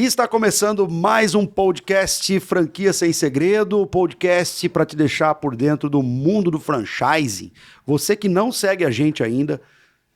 E está começando mais um podcast Franquia Sem Segredo, podcast para te deixar por dentro do mundo do franchising. Você que não segue a gente ainda,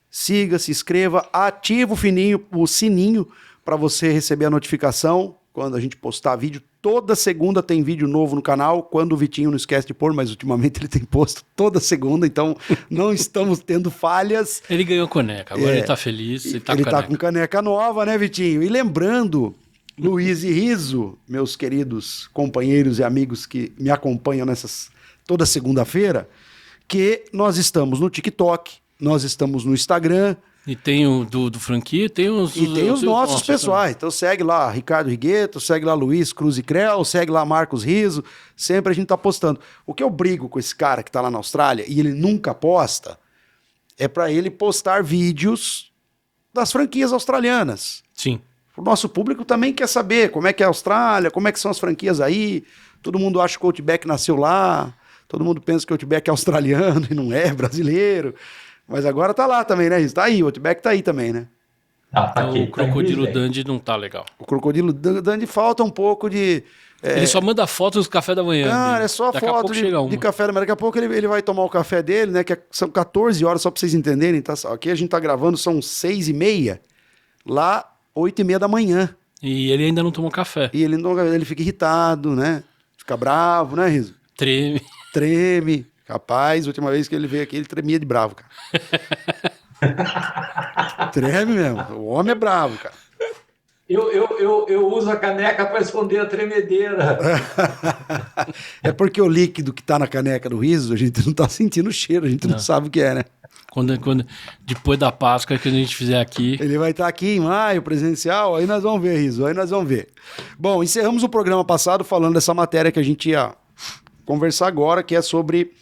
siga, se inscreva, ativa o sininho para você receber a notificação quando a gente postar vídeo. Toda segunda tem vídeo novo no canal, quando o Vitinho não esquece de pôr, mas ultimamente ele tem posto toda segunda, então não estamos tendo falhas. Ele ganhou caneca, agora ele tá feliz. Ele tá com caneca nova, né, Vitinho? E lembrando, Luiz e Riso, meus queridos companheiros e amigos que me acompanham toda segunda-feira, que nós estamos no TikTok, nós estamos no Instagram. E tem o do franquia, tem os... E tem os nossos pessoais. Então segue lá Ricardo Rigueto, segue lá Luiz Cruz e Creu, segue lá Marcos Riso. Sempre a gente tá postando. O que eu brigo com esse cara que tá lá na Austrália e ele nunca posta é para ele postar vídeos das franquias australianas. Sim. O nosso público também quer saber como é que é a Austrália, como é que são as franquias aí. Todo mundo acha que o Outback nasceu lá, todo mundo pensa que o Outback é australiano e não é brasileiro. Mas agora tá lá também, né, Riz? Tá aí, o Outback tá aí também, né? Tá aqui, o Crocodilo Dundee não tá legal. O Crocodilo Dundee falta um pouco de... Ele só manda fotos do café da manhã. Cara, é só daqui foto de café da manhã. Daqui a pouco ele vai tomar o café dele, né? Que são 14 horas, só pra vocês entenderem. Tá? Aqui a gente tá gravando, são 6h30. Lá, 8h30 da manhã. E ele ainda não tomou café. E ele fica irritado, né? Fica bravo, né, Riso? Treme. Rapaz, a última vez que ele veio aqui, ele tremia de bravo, cara. Treme mesmo. O homem é bravo, cara. Eu uso a caneca para esconder a tremedeira. É porque o líquido que tá na caneca do Riso, a gente não tá sentindo o cheiro, a gente não sabe o que é, né? Quando, depois da Páscoa que a gente fizer aqui... Ele vai estar aqui em maio, presencial, aí nós vamos ver, Riso, aí nós vamos ver. Bom, encerramos o programa passado falando dessa matéria que a gente ia conversar agora, que é sobre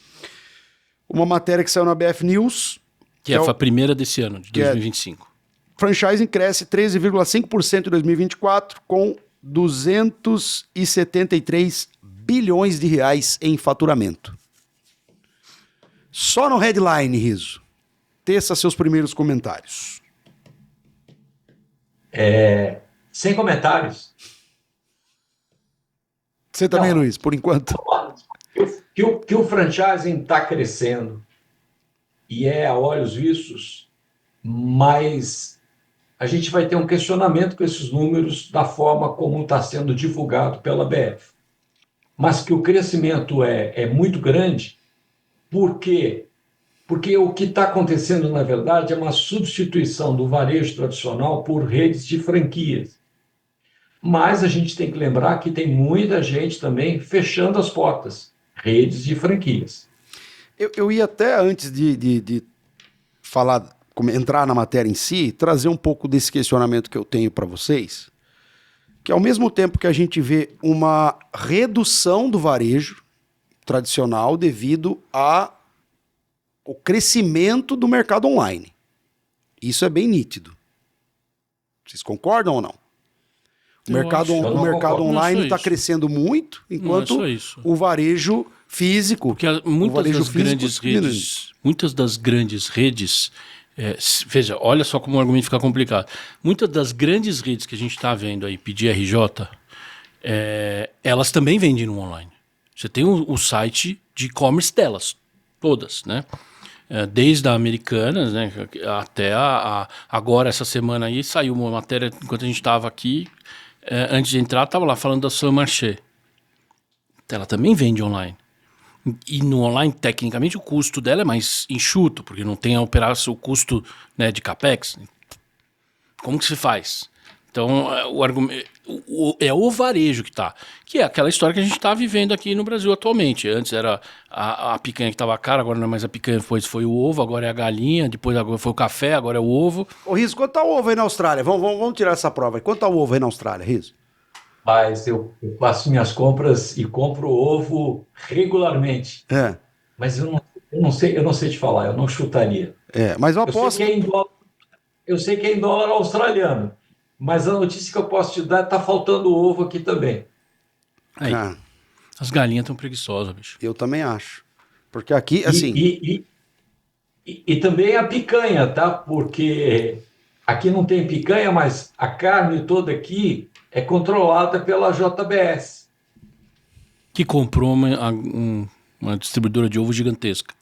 uma matéria que saiu na BF News. Que é a primeira desse ano, de 2025. Franchising cresce 13,5% em 2024, com 273 bilhões de reais em faturamento. Só no headline, Riso. Teça seus primeiros comentários. Sem comentários. Você também, Luiz, por enquanto. Que o franchising está crescendo e é a olhos vistos, mas a gente vai ter um questionamento com esses números da forma como está sendo divulgado pela BF. Mas que o crescimento é muito grande, por quê? Porque o que está acontecendo, na verdade, é uma substituição do varejo tradicional por redes de franquias. Mas a gente tem que lembrar que tem muita gente também fechando as portas. Redes de franquias. Eu ia até, antes de falar, entrar na matéria em si, trazer um pouco desse questionamento que eu tenho para vocês, que ao mesmo tempo que a gente vê uma redução do varejo tradicional devido ao crescimento do mercado online. Isso é bem nítido. Vocês concordam ou não? O mercado online está crescendo muito, enquanto o varejo físico... Porque muitas das grandes redes... veja, olha só como o argumento fica complicado. Muitas das grandes redes que a gente está vendo aí, pedir RJ, elas também vendem no online. Você tem o site de e-commerce delas, todas, né? Desde a Americanas, né, até agora, essa semana aí, saiu uma matéria, enquanto a gente estava aqui... antes de entrar, estava lá falando da Saint-Marché. Ela também vende online. E no online, tecnicamente, o custo dela é mais enxuto, porque não tem a operação, o custo, né, de CAPEX. Como que se faz? Então, o argumento é o varejo que é aquela história que a gente está vivendo aqui no Brasil atualmente. Antes era a picanha que estava cara, agora não é mais a picanha, depois foi o ovo, agora é a galinha, depois agora foi o café, agora é o ovo. Ô, Riso, quanto tá o ovo aí na Austrália? Vamos tirar essa prova aí. Quanto tá o ovo aí na Austrália, Riso? Mas eu faço minhas compras e compro ovo regularmente. Mas eu não sei te falar, eu não chutaria. Mas eu aposto... Eu sei que é em dólar australiano. Mas a notícia que eu posso te dar, tá faltando ovo aqui também. Aí, as galinhas estão preguiçosas, bicho. Eu também acho. Porque aqui, assim... E também a picanha, tá? Porque aqui não tem picanha, mas a carne toda aqui é controlada pela JBS. Que comprou uma distribuidora de ovo gigantesca.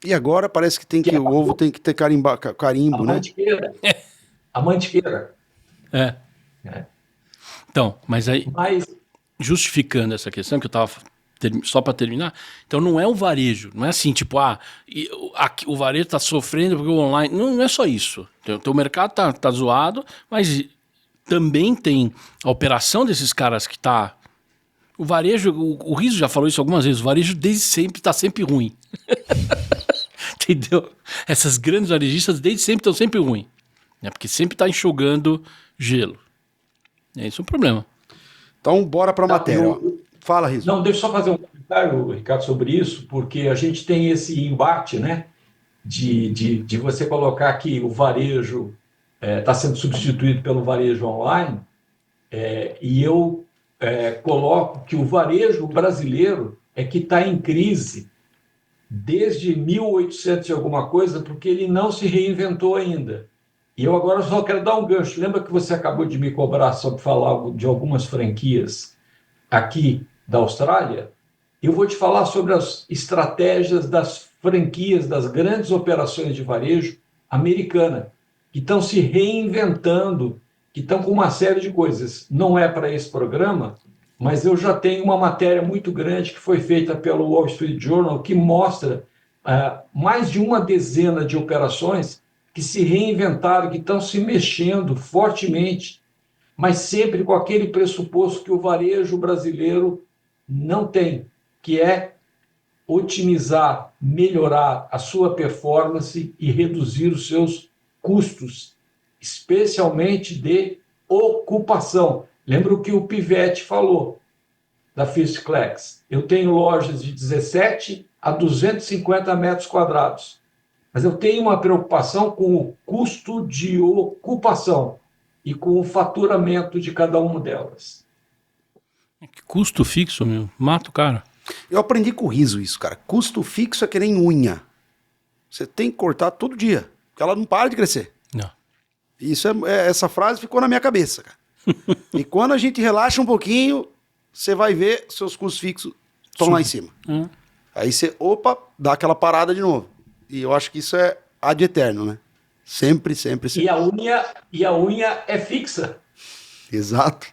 E agora parece que o ovo tem que ter carimbo, A né? Mantiqueira. A Mantiqueira. É. Então, mas aí, Mas justificando essa questão que eu estava só para terminar, então não é o varejo, não é assim, tipo, o varejo está sofrendo porque o online, não é só isso. Então, o mercado tá zoado, mas também tem a operação desses caras que tá... O varejo, o Rizzo já falou isso algumas vezes, o varejo desde sempre está sempre ruim. Entendeu? Essas grandes varejistas desde sempre estão sempre ruins, né? Porque sempre está enxugando gelo. Esse é um problema. Então, bora para a matéria. Ó. Fala, Rizzo. Não, deixa eu só fazer um comentário, Ricardo, sobre isso, porque a gente tem esse embate, né, de você colocar que o varejo está sendo substituído pelo varejo online, e eu coloco que o varejo brasileiro é que está em crise desde 1800 e alguma coisa, porque ele não se reinventou ainda. E eu agora só quero dar um gancho. Lembra que você acabou de me cobrar sobre falar de algumas franquias aqui da Austrália? Eu vou te falar sobre as estratégias das franquias, das grandes operações de varejo americana, que estão se reinventando, que estão com uma série de coisas. Não é para esse programa, mas eu já tenho uma matéria muito grande que foi feita pelo Wall Street Journal, que mostra mais de uma dezena de operações que se reinventaram, que estão se mexendo fortemente, mas sempre com aquele pressuposto que o varejo brasileiro não tem, que é otimizar, melhorar a sua performance e reduzir os seus custos, especialmente de ocupação. Lembra o que o Pivete falou da Fistclax? Eu tenho lojas de 17 a 250 metros quadrados, mas eu tenho uma preocupação com o custo de ocupação e com o faturamento de cada uma delas. Que custo fixo, meu. Mata o cara. Eu aprendi com o Rizzo isso, cara. Custo fixo é que nem unha. Você tem que cortar todo dia, porque ela não para de crescer. Não. Isso essa frase ficou na minha cabeça, cara. E quando a gente relaxa um pouquinho, você vai ver seus custos fixos estão lá em cima. Aí você, dá aquela parada de novo. E eu acho que isso é ad eterno, né? Sempre, sempre, sempre. E a unha é fixa. Exato.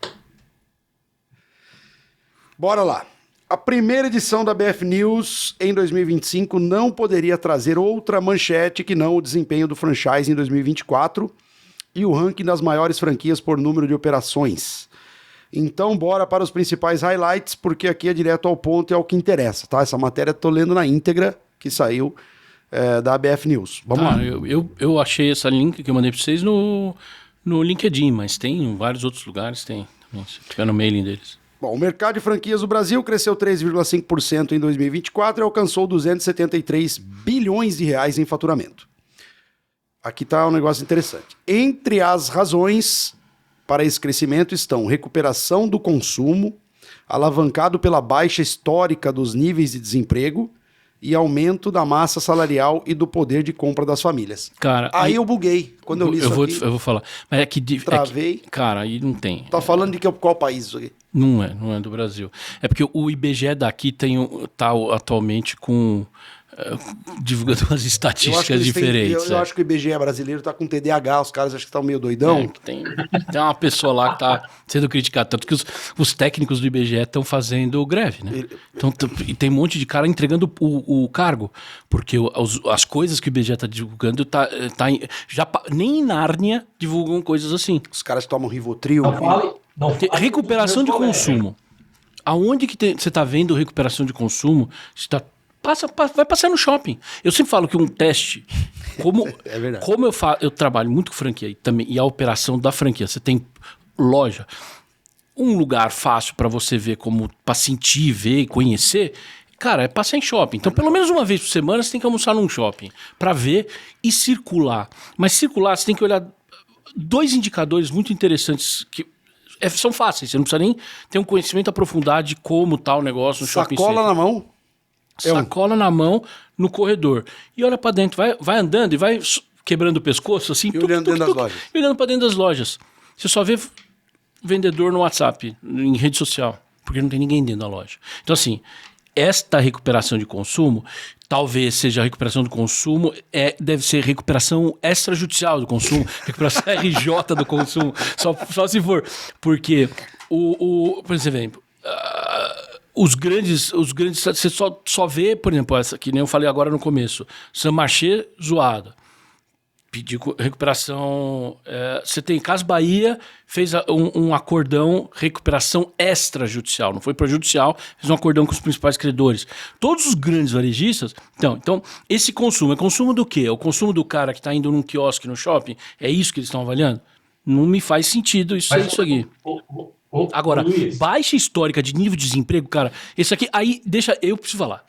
Bora lá. A primeira edição da BF News em 2025 não poderia trazer outra manchete que não o desempenho do franchise em 2024 e o ranking das maiores franquias por número de operações. Então, bora para os principais highlights, porque aqui é direto ao ponto e é o que interessa, tá? Essa matéria eu tô lendo na íntegra, que saiu da BF News. Vamos lá. Eu achei essa link que eu mandei para vocês no LinkedIn, mas tem em vários outros lugares, tem também, se tiver no mailing deles. Bom, o mercado de franquias do Brasil cresceu 3,5% em 2024 e alcançou 273 bilhões de reais em faturamento. Aqui está um negócio interessante. Entre as razões para esse crescimento estão recuperação do consumo, alavancado pela baixa histórica dos níveis de desemprego e aumento da massa salarial e do poder de compra das famílias. Cara, aí eu buguei quando eu li isso aqui. Eu vou falar. Mas é que... Travei. Cara, aí não tem. Tá falando de qual país isso aqui? Não é do Brasil. É porque o IBGE daqui tá atualmente com... divulgando umas estatísticas diferentes. Eu acho que o IBGE brasileiro tá com TDAH, os caras acham que estão meio doidão. Tem uma pessoa lá que tá sendo criticada, tanto que os técnicos do IBGE estão fazendo greve, né? E tem um monte de cara entregando o cargo, porque as coisas que o IBGE tá divulgando, nem em Nárnia divulgam coisas assim. Os caras tomam Rivotril. Não fale recuperação de consumo. Aonde que você tá vendo recuperação de consumo? Vai passar no shopping. Eu sempre falo que um teste, é verdade. Como eu trabalho muito com franquia e a operação da franquia, você tem loja, um lugar fácil para você ver, para sentir, ver e conhecer, cara, é passar em shopping. Então, pelo menos uma vez por semana, você tem que almoçar num shopping para ver e circular. Mas circular, você tem que olhar 2 indicadores muito interessantes que são fáceis. Você não precisa nem ter um conhecimento aprofundado de como tá o negócio no shopping center. Sacola na mão. Sacola na mão no corredor. E olha pra dentro, vai andando e vai quebrando o pescoço assim. E olhando dentro das lojas. E olhando pra dentro das lojas. Você só vê vendedor no WhatsApp, em rede social, porque não tem ninguém dentro da loja. Então, assim, esta recuperação de consumo, talvez seja a recuperação do consumo, deve ser recuperação extrajudicial do consumo, recuperação RJ do consumo, só se for. Porque, por exemplo, os grandes, você só vê, por exemplo, essa que nem eu falei agora no começo, Saint-Marché zoada. Pedir recuperação. Você tem Casas Bahia, fez um acordão, recuperação extrajudicial, não foi prejudicial, fez um acordão com os principais credores. Todos os grandes varejistas. Então, esse consumo é consumo do quê? É o consumo do cara que está indo num quiosque no shopping? É isso que eles estão avaliando? Não me faz sentido isso aqui. Agora, Luiz, baixa histórica de nível de desemprego, cara, esse aqui, aí, deixa, eu preciso falar.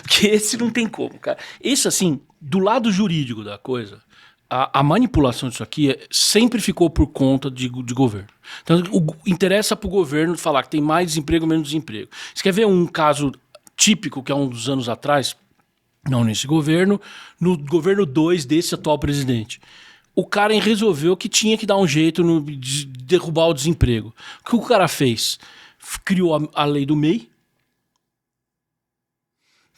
Porque esse não tem como, cara. Esse, assim, do lado jurídico da coisa, a manipulação disso aqui sempre ficou por conta de governo. Então, interessa pro governo falar que tem mais desemprego, menos desemprego. Você quer ver um caso típico, que é um dos anos atrás? Não nesse governo, no governo 2 desse atual presidente. O cara resolveu que tinha que dar um jeito de derrubar o desemprego. O que o cara fez? Criou a lei do MEI.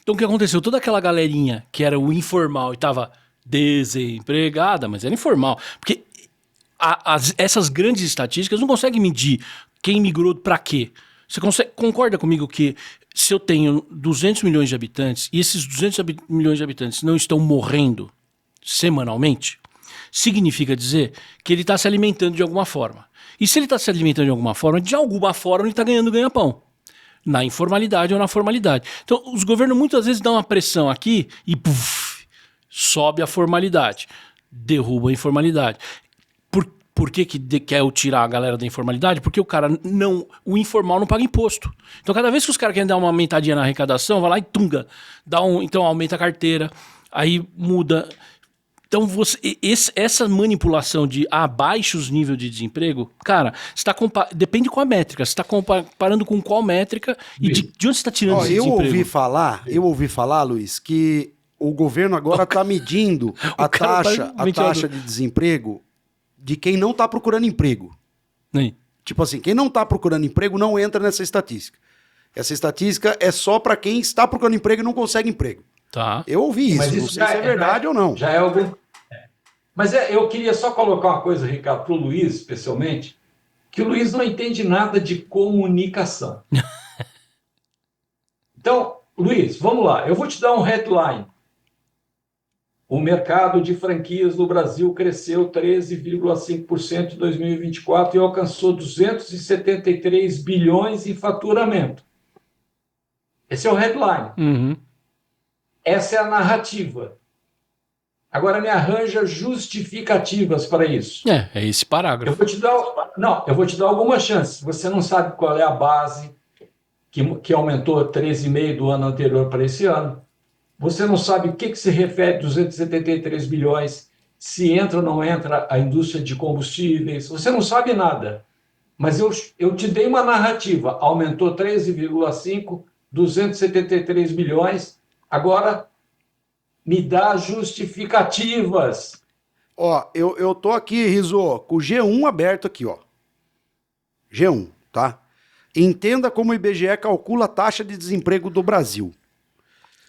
Então o que aconteceu? Toda aquela galerinha que era o informal e estava desempregada, mas era informal. Porque essas grandes estatísticas não conseguem medir quem migrou para quê. Você concorda comigo que se eu tenho 200 milhões de habitantes e esses 200 milhões de habitantes não estão morrendo semanalmente, significa dizer que ele está se alimentando de alguma forma. E se ele está se alimentando de alguma forma ele está ganhando ganha-pão. Na informalidade ou na formalidade. Então, os governos muitas vezes dão uma pressão aqui e sobe a formalidade, derruba a informalidade. Por que quer tirar a galera da informalidade? Porque o informal não paga imposto. Então, cada vez que os caras querem dar uma aumentadinha na arrecadação, vai lá e tunga. Então, aumenta a carteira, aí muda. Então, essa manipulação de baixos níveis de desemprego, cara, depende com a métrica. Você está comparando com qual métrica e de onde você está tirando esse desemprego? Eu ouvi falar, Luiz, que o governo agora está medindo a taxa de desemprego de quem não está procurando emprego. Tipo assim, quem não está procurando emprego não entra nessa estatística. Essa estatística é só para quem está procurando emprego e não consegue emprego. Tá. Eu ouvi isso, não sei se é verdade ou não. Já é algum... Mas eu queria só colocar uma coisa, Ricardo, para o Luiz, especialmente, que o Luiz não entende nada de comunicação. Então, Luiz, vamos lá. Eu vou te dar um headline. O mercado de franquias no Brasil cresceu 13,5% em 2024 e alcançou 273 bilhões em faturamento. Esse é o headline. Uhum. Essa é a narrativa. Agora me arranja justificativas para isso. É esse parágrafo. Eu vou te dar algumas chances. Você não sabe qual é a base que aumentou 13,5% do ano anterior para esse ano. Você não sabe o que se refere a 273 bilhões, se entra ou não entra a indústria de combustíveis. Você não sabe nada. Mas eu te dei uma narrativa. Aumentou 13,5%, 273 bilhões. Agora... me dá justificativas. Ó, eu tô aqui, Rizzo, com o G1 aberto aqui, ó. G1, tá? Entenda como o IBGE calcula a taxa de desemprego do Brasil.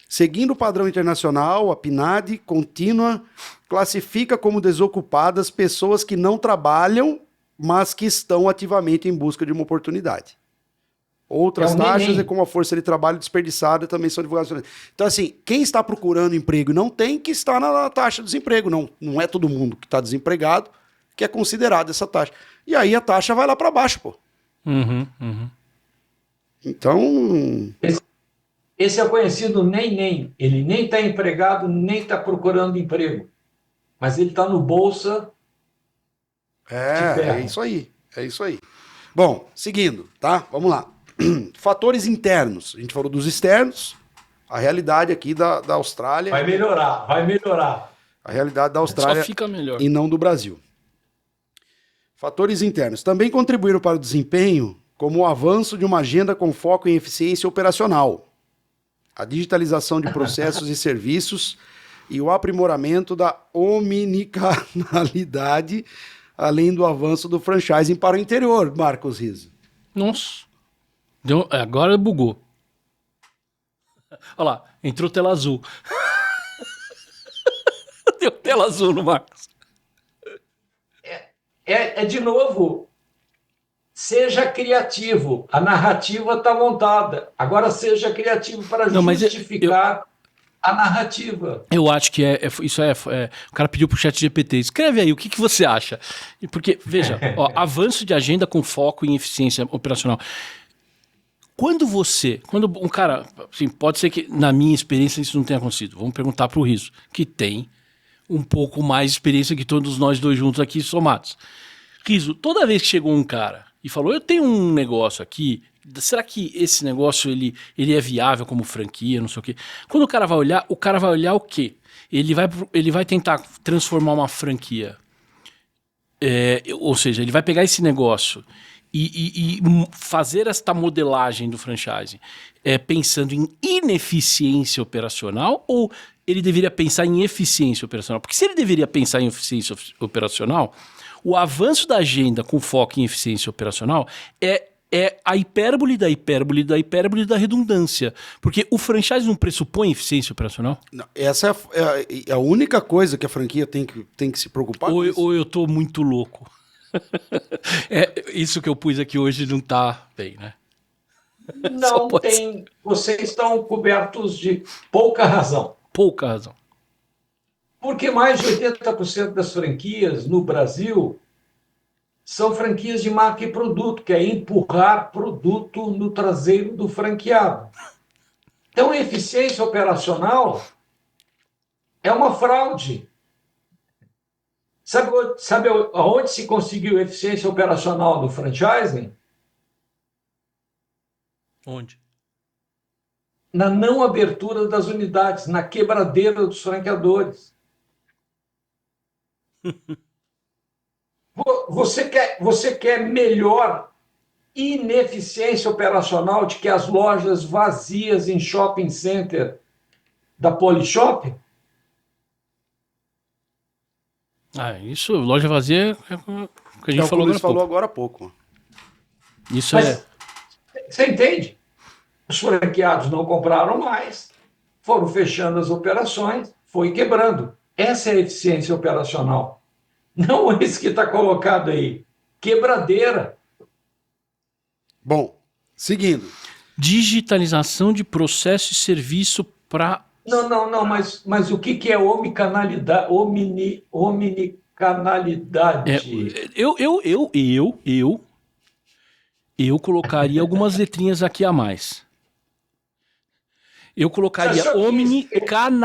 Seguindo o padrão internacional, a PNAD contínua classifica como desocupadas pessoas que não trabalham, mas que estão ativamente em busca de uma oportunidade. Outras taxas é como a força de trabalho desperdiçada também são divulgadas. Então, assim, quem está procurando emprego e não tem que estar na taxa de desemprego. Não é todo mundo que está desempregado que é considerado essa taxa. E aí a taxa vai lá para baixo, pô. Uhum. Então... Esse é o conhecido nem. Ele nem está empregado, nem está procurando emprego. Mas ele está no bolsa. É isso aí. Bom, seguindo, tá? Vamos lá. Fatores internos. A gente falou dos externos. A realidade aqui da Austrália. Vai melhorar. A realidade da Austrália só fica melhor. E não do Brasil. Fatores internos. Também contribuíram para o desempenho como o avanço de uma agenda com foco em eficiência operacional, a digitalização de processos e serviços e o aprimoramento da omnicanalidade além do avanço do franchising para o interior, Marcos Rizzo. Nossa. Agora bugou. Olha lá, entrou tela azul. Deu tela azul no Marcos. De novo, seja criativo. A narrativa está montada. Agora seja criativo para justificar a narrativa. Eu acho que o cara pediu pro chat GPT, escreve aí, o que você acha? Porque, veja, avanço de agenda com foco em eficiência operacional. Quando um cara, assim, pode ser que na minha experiência isso não tenha acontecido, vamos perguntar pro Rizzo, que tem um pouco mais de experiência que todos nós dois juntos aqui somados. Rizzo, toda vez que chegou um cara e falou, eu tenho um negócio aqui, será que esse negócio ele é viável como franquia, não sei o quê? Quando o cara vai olhar o quê? Ele vai tentar transformar uma franquia, ou seja, ele vai pegar esse negócio e fazer esta modelagem do franchising pensando em ineficiência operacional, ou ele deveria pensar em eficiência operacional? Porque se ele deveria pensar em eficiência operacional, o avanço da agenda com foco em eficiência operacional é a hipérbole da hipérbole da hipérbole da redundância. Porque o franchise não pressupõe eficiência operacional? Não, essa é a única coisa que a franquia tem que se preocupar com isso. Ou eu tô muito louco. Isso que eu pus aqui hoje não tá bem, né? Não tem. Vocês estão cobertos de pouca razão. Pouca razão. Porque mais de 80% das franquias no Brasil são franquias de marca e produto, que é empurrar produto no traseiro do franqueado. Então, a eficiência operacional é uma fraude. Sabe aonde se conseguiu eficiência operacional do franchising? Onde? Na não abertura das unidades, na quebradeira dos franqueadores. Você quer melhor ineficiência operacional de que as lojas vazias em shopping center da Polishop? Isso, loja vazia é o que a gente falou agora há pouco. Isso Você entende? Os franqueados não compraram mais, foram fechando as operações, foi quebrando. Essa é a eficiência operacional. Não esse que está colocado aí. Quebradeira. Bom, seguindo. Digitalização de processo e serviço para... Não, mas o que é omnicanalidade? Eu colocaria algumas letrinhas aqui a mais. Eu colocaria Ricardo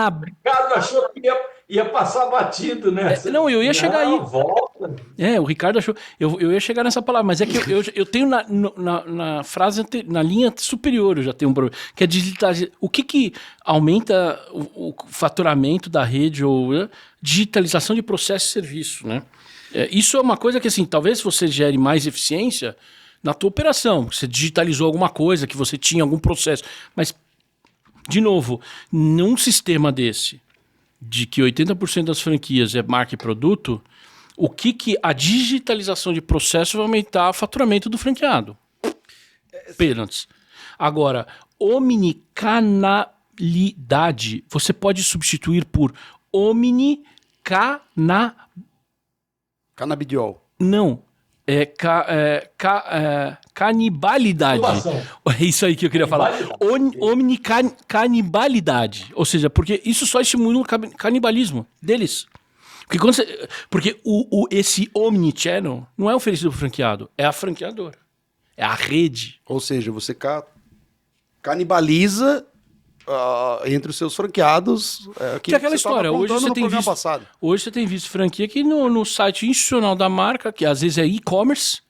achou que ia passar batido nessa. Não, eu ia chegar aí. Volta. O Ricardo achou. Eu ia chegar nessa palavra, mas é que eu tenho na frase, na linha superior, eu já tenho um problema, que é digitalizar. O que aumenta o faturamento da rede ou digitalização de processo e serviço, né? Isso é uma coisa que, assim, talvez você gere mais eficiência na tua operação. Você digitalizou alguma coisa, que você tinha algum processo. Mas, de novo, num sistema desse, de que 80% das franquias é marca e produto, o que a digitalização de processo vai aumentar o faturamento do franqueado? Apenas. Agora, omnicanalidade, você pode substituir por Canabidiol. Não. Canibalidade. É isso aí que eu queria falar. Omnicanibalidade. Ou seja, porque isso só estimula o canibalismo deles. Porque esse omnichannel não é oferecido para o franqueado, é a franqueadora. É a rede. Ou seja, você canibaliza entre os seus franqueados. Que é aquela história. Hoje você tem visto franquia que no site institucional da marca, que às vezes é e-commerce.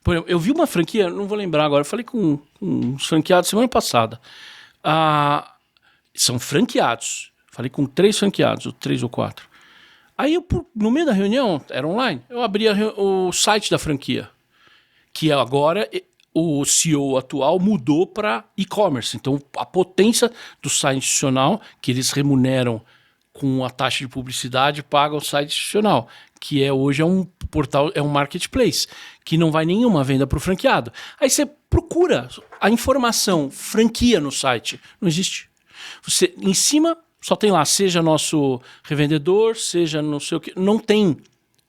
Por exemplo, eu vi uma franquia, não vou lembrar agora, eu falei com uns franqueados semana passada. São franqueados. Falei com 3 franqueados, ou 3 ou 4. Aí no meio da reunião, era online, eu abri o site da franquia, que agora o CEO atual mudou para e-commerce. Então, a potência do site institucional, que eles remuneram com a taxa de publicidade paga o site institucional, que hoje é um portal, é um marketplace, que não vai nenhuma venda para o franqueado. Aí você procura a informação franquia no site, não existe. Você, em cima, só tem lá, seja nosso revendedor, seja não sei o que, não tem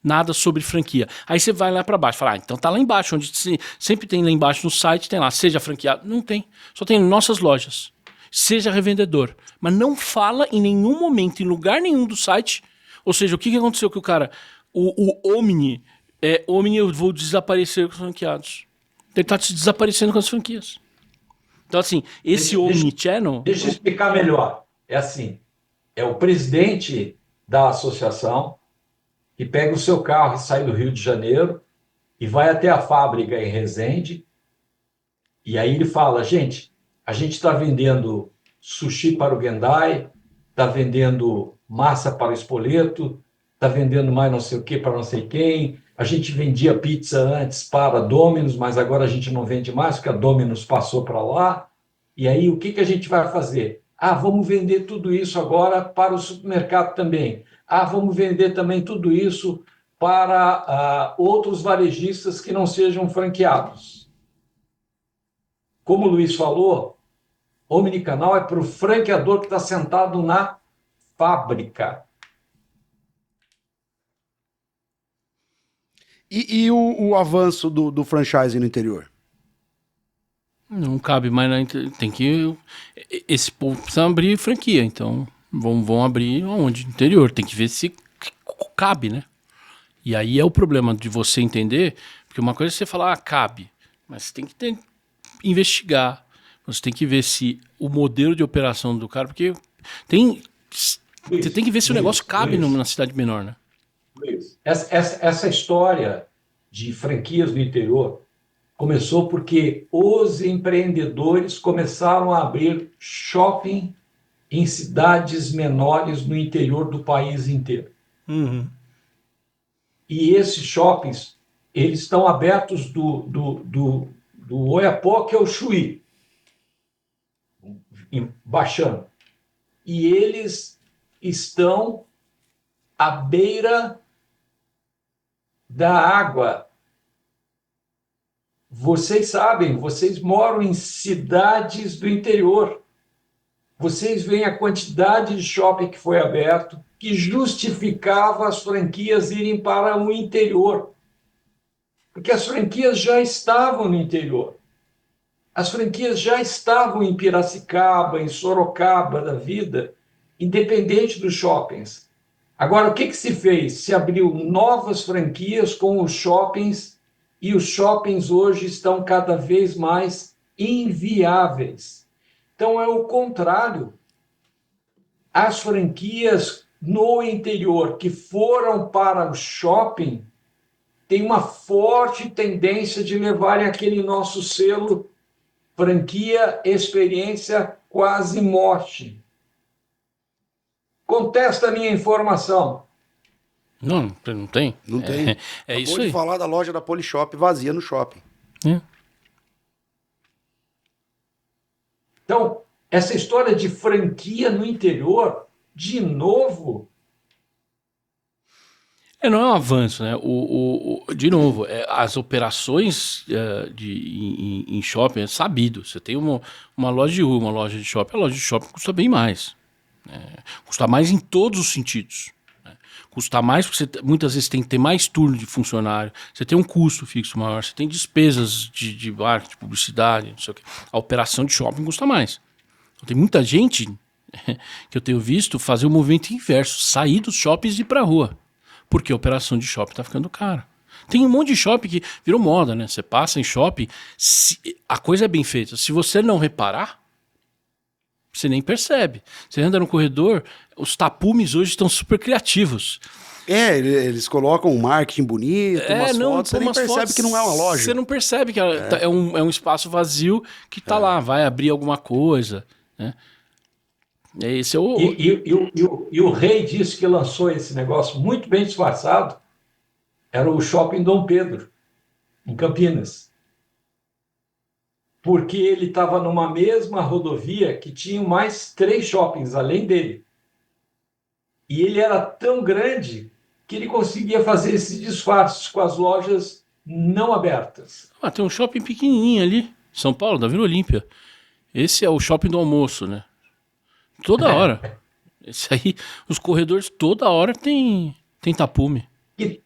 nada sobre franquia. Aí você vai lá para baixo, fala, então tá lá embaixo, onde sempre tem lá embaixo no site, tem lá, seja franqueado. Não tem, só tem nossas lojas. Seja revendedor. Mas não fala em nenhum momento, em lugar nenhum do site. Ou seja, o que aconteceu com o cara? O Omni, Omni, eu vou desaparecer com os franqueados. Ele tá desaparecendo com as franquias. Então, assim, esse Omnichannel... Deixa eu explicar melhor. É assim, é o presidente da associação que pega o seu carro e sai do Rio de Janeiro e vai até a fábrica em Resende, e aí ele fala, gente, a gente está vendendo sushi para o Gendai, está vendendo massa para o Spoleto, está vendendo mais não sei o que para não sei quem, a gente vendia pizza antes para Domino's, mas agora a gente não vende mais, porque a Domino's passou para lá, e aí o que a gente vai fazer? Ah, vamos vender tudo isso agora para o supermercado também. Ah, vamos vender também tudo isso para outros varejistas que não sejam franqueados. Como o Luiz falou, omnicanal é para o franqueador que está sentado na fábrica. E o avanço do franchising no interior? Não cabe mais, tem que... Esse povo precisa abrir franquia, então vão abrir onde? No interior, tem que ver se cabe, né? E aí é o problema de você entender, porque uma coisa é você falar, cabe, mas você tem que investigar, você tem que ver se o modelo de operação do cara, porque você tem que ver se o negócio cabe na cidade menor, né? Essa história de franquias no interior começou porque os empreendedores começaram a abrir shopping em cidades menores no interior do país inteiro. Uhum. E esses shoppings, eles estão abertos do Oiapoque ao Chuí, baixando. E eles estão à beira da água. Vocês sabem, vocês moram em cidades do interior. Vocês veem a quantidade de shopping que foi aberto, que justificava as franquias irem para o interior. Porque as franquias já estavam no interior. As franquias já estavam em Piracicaba, em Sorocaba da vida, independente dos shoppings. Agora, o que se fez? Se abriu novas franquias com os shoppings, e os shoppings hoje estão cada vez mais inviáveis. Então, é o contrário. As franquias no interior que foram para o shopping têm uma forte tendência de levarem aquele nosso selo franquia, experiência, quase morte. Contesta a minha informação. Não tem. Não tem. É Acabou isso de aí. falar da loja da Polishop vazia no shopping. Então, essa história de franquia no interior, de novo... Não é um avanço, né? De novo, as operações em shopping é sabido. Você tem uma loja de rua, uma loja de shopping. A loja de shopping custa bem mais. Custa mais em todos os sentidos. Custa mais porque muitas vezes tem que ter mais turno de funcionário. Você tem um custo fixo maior. Você tem despesas de marketing, de publicidade, não sei o quê. A operação de shopping custa mais. Então, tem muita gente que eu tenho visto fazer o movimento inverso. Sair dos shoppings e ir para a rua. Porque a operação de shopping está ficando cara. Tem um monte de shopping que virou moda, né? Você passa em shopping, a coisa é bem feita. Se você não reparar, você nem percebe. Você anda no corredor, os tapumes hoje estão super criativos. Eles colocam um marketing bonito, umas fotos, você nem percebe que não é uma loja. Você não percebe que é um espaço vazio que está lá, vai abrir alguma coisa, né? Esse é E o rei disse que lançou esse negócio muito bem disfarçado. Era o Shopping Dom Pedro, em Campinas. Porque ele estava numa mesma rodovia que tinha mais 3 shoppings além dele. E ele era tão grande que ele conseguia fazer esses disfarces com as lojas não abertas. Ah, tem um shopping pequenininho ali, São Paulo, da Vila Olímpia. Esse é o shopping do almoço, né? Toda hora. Esse aí, os corredores toda hora tem tapume. Que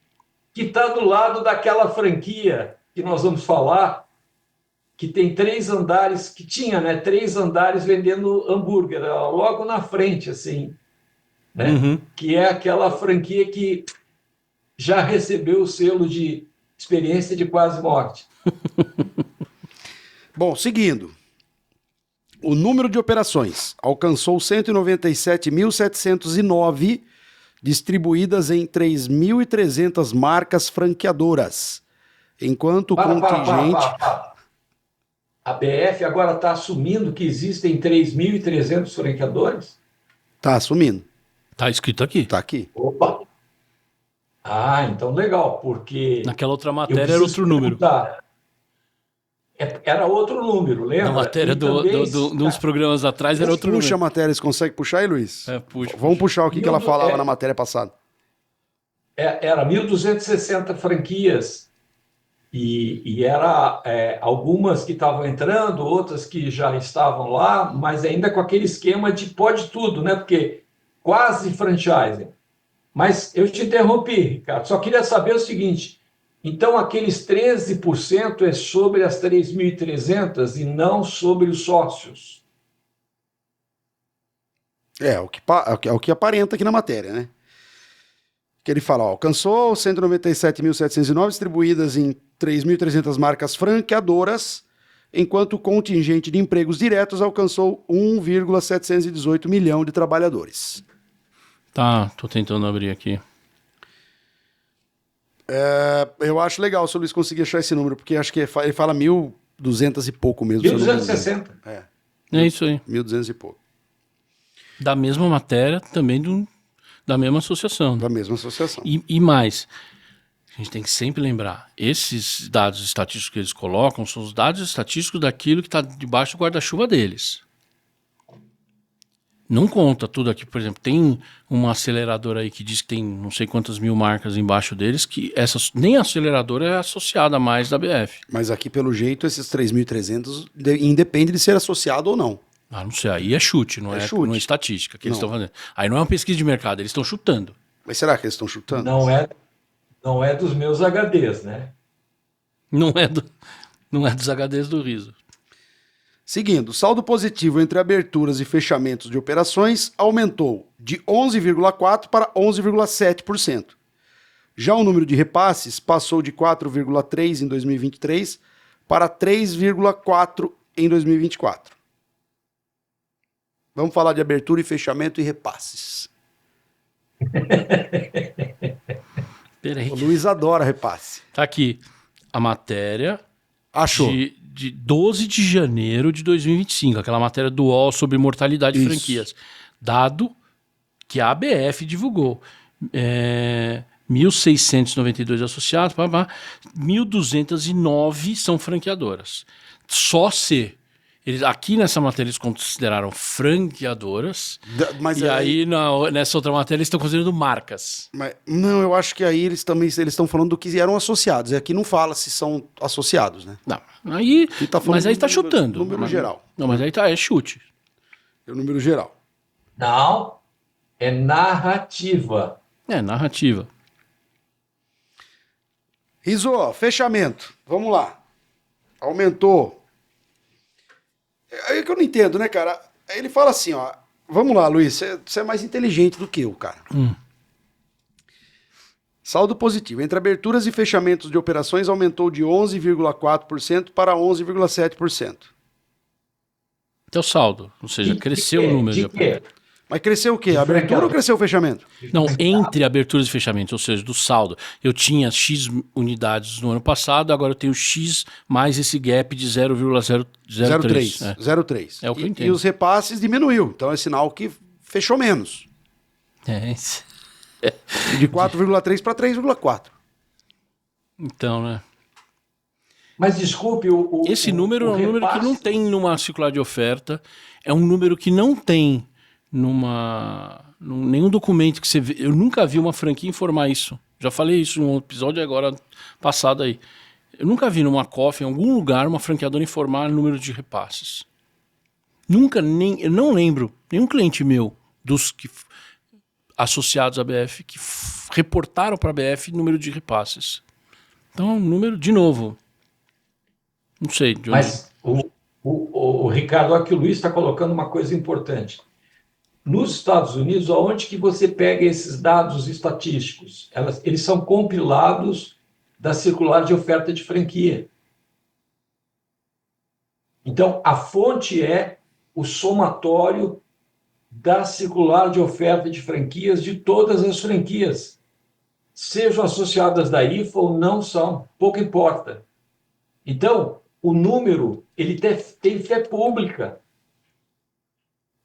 está do lado daquela franquia que nós vamos falar, que tem 3 andares, que tinha, né, 3 andares vendendo hambúrguer, logo na frente, assim, né? Uhum. Que é aquela franquia que já recebeu o selo de experiência de quase morte. Bom, seguindo. O número de operações alcançou 197.709, distribuídas em 3.300 marcas franqueadoras, enquanto o contingente... A BF agora está assumindo que existem 3.300 franqueadores? Tá assumindo. Tá escrito aqui. Tá aqui. Opa! Ah, então legal, porque... Naquela outra matéria era outro número. Era outro número, lembra? Na matéria de uns programas atrás era outro número. Puxa a matéria, você consegue puxar aí, Luiz? Puxa. Vamos puxar o que ela falava na matéria passada. Era 1.260 franquias e era algumas que estavam entrando, outras que já estavam lá, mas ainda com aquele esquema de pode tudo, né? Porque quase franchising. Mas eu te interrompi, Ricardo, só queria saber o seguinte, então aqueles 13% é sobre as 3.300 e não sobre os sócios? É o que aparenta aqui na matéria, né? Que ele fala, ó, alcançou 197.709 distribuídas em 3.300 marcas franqueadoras, enquanto o contingente de empregos diretos alcançou 1,718 milhão de trabalhadores. Tá, tô tentando abrir aqui. Eu acho legal se o Luiz conseguir achar esse número, porque acho que ele fala 1.200 e pouco mesmo. 1.260. É isso aí. 1.200 e pouco. Da mesma matéria, também da mesma associação. Da mesma associação. E mais, a gente tem que sempre lembrar, esses dados estatísticos que eles colocam são os dados estatísticos daquilo que está debaixo do guarda-chuva deles. Não conta tudo aqui, por exemplo, tem uma aceleradora aí que diz que tem não sei quantas mil marcas embaixo deles, que nem a aceleradora é associada mais da BF. Mas aqui, pelo jeito, esses 3.300 independe de ser associado ou não. Ah, não sei, aí é chute, não é estatística que eles estão fazendo. Aí não é uma pesquisa de mercado, eles estão chutando. Mas será que eles estão chutando? Não é dos meus HDs, né? Não é dos HDs do Riso. Seguindo, o saldo positivo entre aberturas e fechamentos de operações aumentou de 11,4% para 11,7%. Já o número de repasses passou de 4,3% em 2023 para 3,4% em 2024. Vamos falar de abertura e fechamento e repasses. Peraí. O Luiz adora repasse. Tá aqui a matéria. Achou? De 12 de janeiro de 2025, aquela matéria do UOL sobre mortalidade de franquias. Dado que a ABF divulgou. 1.692 associados, 1.209 são franqueadoras. Só se... aqui nessa matéria eles consideraram franqueadoras, aí nessa outra matéria eles estão considerando marcas. Não, eu acho que aí eles estão falando do que eram associados. E aqui não fala se são associados, né? Não, aí, mas aí está chutando. Número geral. Não, mas aí é chute. É o número geral. Não, é narrativa. É, narrativa. Riso, fechamento. Vamos lá. Aumentou. É que eu não entendo, né, cara? Ele fala assim, ó. Vamos lá, Luiz, você é mais inteligente do que eu, cara. Saldo positivo. Entre aberturas e fechamentos de operações aumentou de 11,4% para 11,7%. Até o saldo, ou seja, cresceu o número de operações. Mas cresceu o quê? A abertura ou cresceu o fechamento? Não, entre aberturas e fechamentos, ou seja, do saldo. Eu tinha X unidades no ano passado, agora eu tenho X mais esse gap de 0,003. 0,3. É o que eu entendo. E os repasses diminuiu. Então é sinal que fechou menos. De 4,3 para 3,4. Então, né? Mas desculpe, esse número é um número que não tem numa circular de oferta, é um número que não tem nenhum documento que você vê. Eu nunca vi uma franquia informar isso. Já falei isso em um episódio agora passado aí. Eu nunca vi numa COF, em algum lugar, uma franqueadora informar o número de repasses. Nunca, eu não lembro nenhum cliente meu dos que associados à BF que reportaram para a BF número de repasses. Então, número, de novo, não sei. Mas o Ricardo, aqui o Luiz está colocando uma coisa importante. Nos Estados Unidos, aonde que você pega esses dados estatísticos? Eles são compilados da circular de oferta de franquia. Então, a fonte é o somatório da circular de oferta de franquias de todas as franquias. Sejam associadas da IFA ou não são, pouco importa. Então, o número, ele tem fé pública.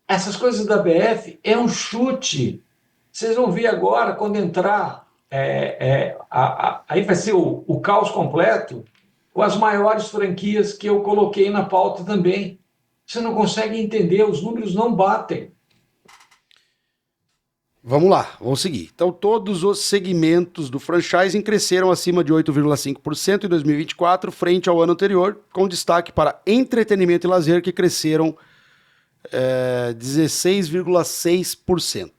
Essas coisas da BF é um chute. Vocês vão ver agora, quando entrar, aí vai ser o caos completo, com as maiores franquias que eu coloquei na pauta também. Você não consegue entender, os números não batem. Vamos lá, vamos seguir. Então, todos os segmentos do franchising cresceram acima de 8,5% em 2024, frente ao ano anterior, com destaque para entretenimento e lazer, que cresceram 16,6%.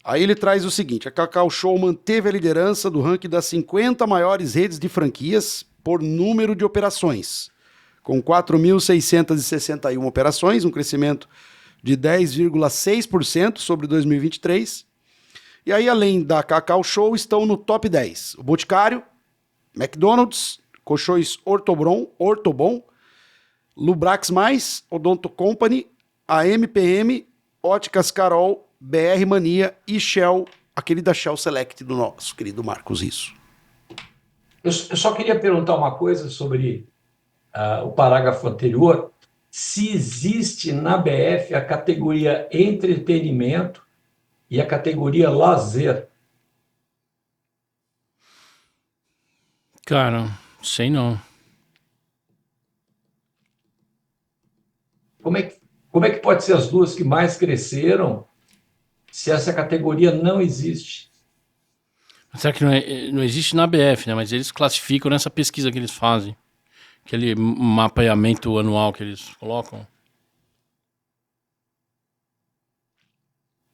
Aí ele traz o seguinte: a Cacau Show manteve a liderança do ranking das 50 maiores redes de franquias por número de operações, com 4.661 operações, um crescimento de 10,6% sobre 2023. E aí, além da Cacau Show, estão no top 10 o Boticário, McDonald's, Colchões Ortobon, Lubrax Mais, Odonto Company, a MPM, Óticas Carol, BR Mania e Shell, aquele da Shell Select do nosso querido Marcos Risso. Eu só queria perguntar uma coisa sobre o parágrafo anterior. Se existe na BF a categoria entretenimento e a categoria lazer. Cara, sei não. Como é que pode ser as duas que mais cresceram se essa categoria não existe? Será que não existe na BF, né? Mas eles classificam nessa pesquisa que eles fazem. Aquele mapeamento anual que eles colocam.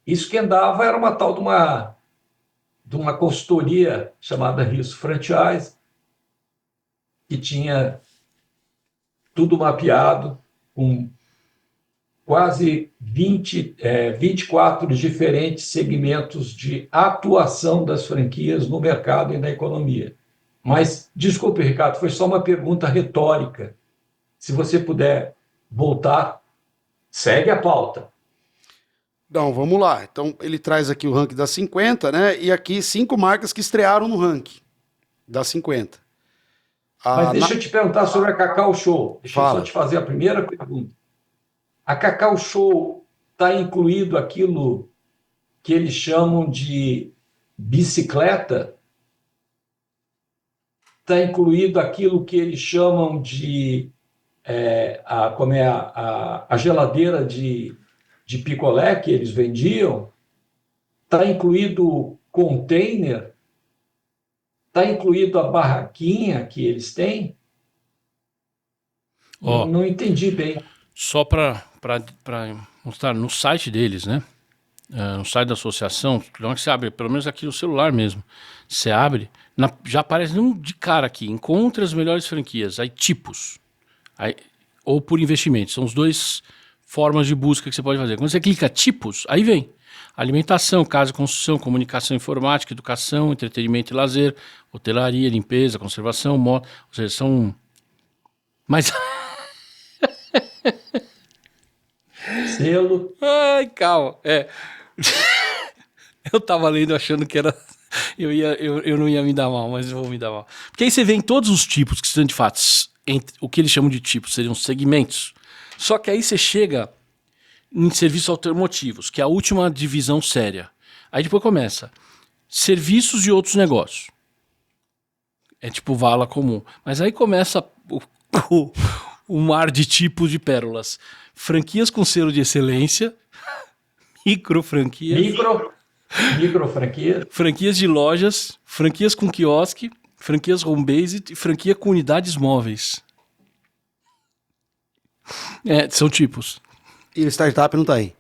Isso quem dava era uma tal de uma consultoria chamada Risso Franchise, que tinha tudo mapeado, com quase 24 diferentes segmentos de atuação das franquias no mercado e na economia. Mas, desculpe, Ricardo, foi só uma pergunta retórica. Se você puder voltar, segue a pauta. Não, vamos lá. Então, ele traz aqui o ranking das 50, né? E aqui 5 marcas que estrearam no ranking das 50. Mas deixa eu te perguntar sobre a Cacau Show. Deixa eu só te fazer a primeira pergunta. A Cacau Show está incluído aquilo que eles chamam de bicicleta? Está incluído aquilo que eles chamam de a geladeira de picolé que eles vendiam? Está incluído container? Está incluído a barraquinha que eles têm? Não entendi bem. Só para mostrar no site deles, né? No site da associação, onde você abre, pelo menos aqui no celular mesmo, você abre, já aparece de cara aqui, encontre as melhores franquias, aí tipos, ou por investimento, são as duas formas de busca que você pode fazer. Quando você clica tipos, aí vem alimentação, casa e construção, comunicação informática, educação, entretenimento e lazer, hotelaria, limpeza, conservação, moda, ou seja, são... Mas... Selo. Ai, calma. Eu tava lendo achando que era... Eu não ia me dar mal, mas eu vou me dar mal. Porque aí você vê em todos os tipos, que são de fato, o que eles chamam de tipos, seriam segmentos. Só que aí você chega em serviços automotivos, que é a última divisão séria. Aí depois começa serviços e outros negócios. É tipo vala comum. Mas aí começa o mar de tipos de pérolas. Franquias com selo de excelência, Micro franquias. Micro franquia. Franquias de lojas, franquias com quiosque, franquias home-based e franquia com unidades móveis. São tipos. E o startup não tá aí.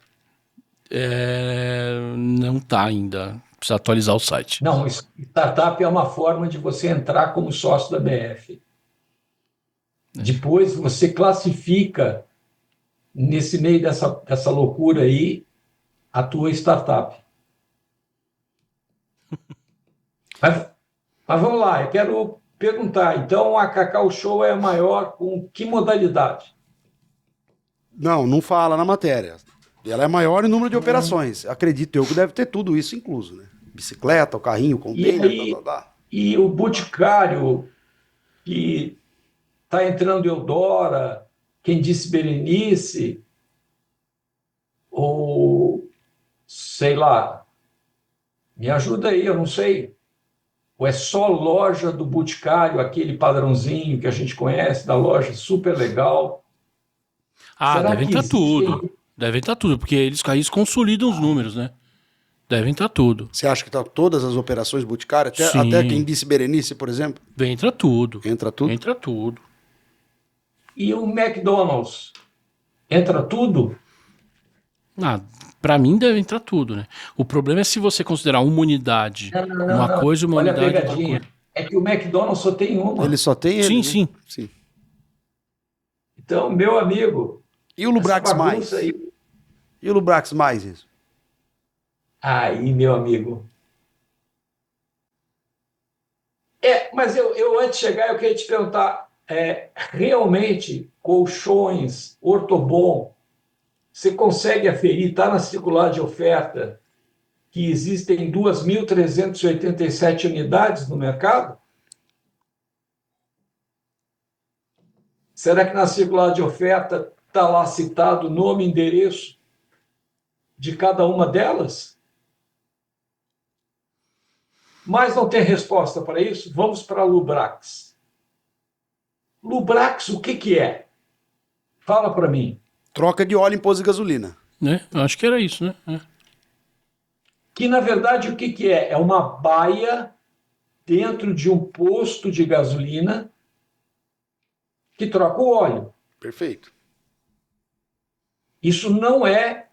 Não tá ainda. Precisa atualizar o site. Não, startup é uma forma de você entrar como sócio da BF. Depois você classifica, nesse meio dessa loucura aí, a tua startup. Mas vamos lá, eu quero perguntar, então a Cacau Show é maior com que modalidade? Não fala na matéria. Ela é maior em número de operações. Acredito eu que deve ter tudo isso incluso, né? Bicicleta, o carrinho, o container, E o Boticário, que está entrando Eudora, quem disse Berenice, ou sei lá, me ajuda aí, eu não sei. Ou é só loja do Boticário, aquele padrãozinho que a gente conhece, da loja super legal? Devem estar tudo. Devem estar tudo, porque eles consolidam os números, né? Devem estar tudo. Você acha que tá todas as operações Boticário? Até quem disse Berenice, por exemplo? Entra tudo. Entra tudo? Entra tudo. E o McDonald's? Entra tudo? Pra mim deve entrar tudo, né? O problema é se você considerar uma unidade uma coisa, uma Olha unidade a outra pegadinha. coisa. É que o McDonald's só tem uma. Ele só tem ele? Sim, né? sim. Então, meu amigo... E o Lubrax mais? Aí... E o Lubrax mais isso? Aí, meu amigo... Mas eu antes de chegar, eu queria te perguntar, realmente, colchões, Ortobon, você consegue aferir, está na circular de oferta, que existem 2.387 unidades no mercado? Será que na circular de oferta está lá citado o nome e endereço de cada uma delas? Mas não tem resposta para isso? Vamos para a Lubrax. Lubrax, o que é? Fala para mim. Troca de óleo em posto de gasolina. Né? Eu acho que era isso, né? Que, na verdade, o que é? É uma baia dentro de um posto de gasolina que troca o óleo. Perfeito. Isso não é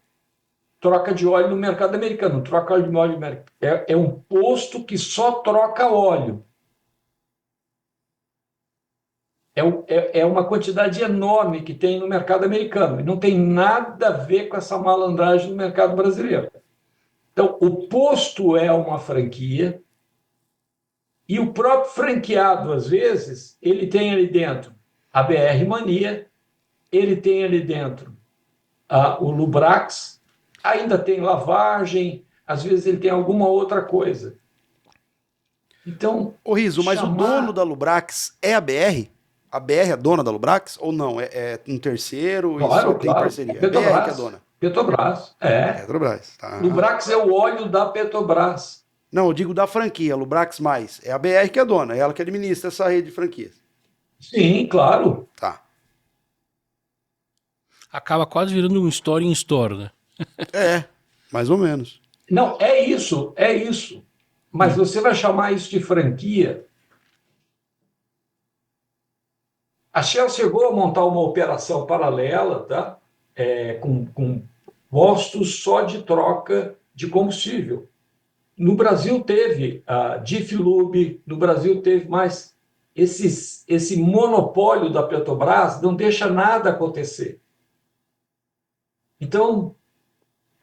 troca de óleo no mercado americano. Troca de óleo é um posto que só troca óleo. É uma quantidade enorme que tem no mercado americano. E não tem nada a ver com essa malandragem no mercado brasileiro. Então, o posto é uma franquia e o próprio franqueado, às vezes, ele tem ali dentro a BR Mania, ele tem ali dentro o Lubrax, ainda tem lavagem, às vezes ele tem alguma outra coisa. Então... Ô Riso, mas o dono da Lubrax é a BR? A BR é dona da Lubrax ou não? É um terceiro claro, e só tem parceria? Petrobras, é a BR que é dona. Petrobras, Petrobras, tá. Lubrax é o óleo da Petrobras. Não, eu digo da franquia, Lubrax mais. É a BR que é dona, é ela que administra essa rede de franquias. Sim, claro. Tá. Acaba quase virando um store in store, né? Mais ou menos. Não, é isso. Mas você vai chamar isso de franquia? A Shell chegou a montar uma operação paralela, tá? Com postos só de troca de combustível. No Brasil teve a Diflub, no Brasil teve mais. Esse monopólio da Petrobras não deixa nada acontecer. Então,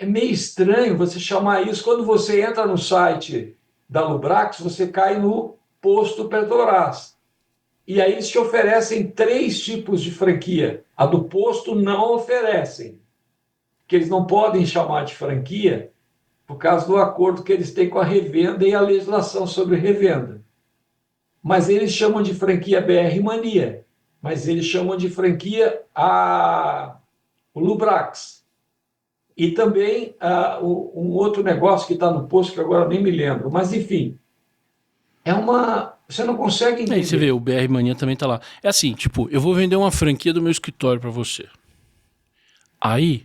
é meio estranho você chamar isso. Quando você entra no site da Lubrax, você cai no posto Petrobras. E aí eles te oferecem 3 tipos de franquia. A do posto não oferecem, que eles não podem chamar de franquia por causa do acordo que eles têm com a revenda e a legislação sobre revenda. Mas eles chamam de franquia BR Mania, mas eles chamam de franquia o Lubrax. E também um outro negócio que está no posto, que agora nem me lembro. Mas, enfim, você não consegue entender. Aí você vê, o BR Mania também tá lá. É assim, tipo, eu vou vender uma franquia do meu escritório para você. Aí,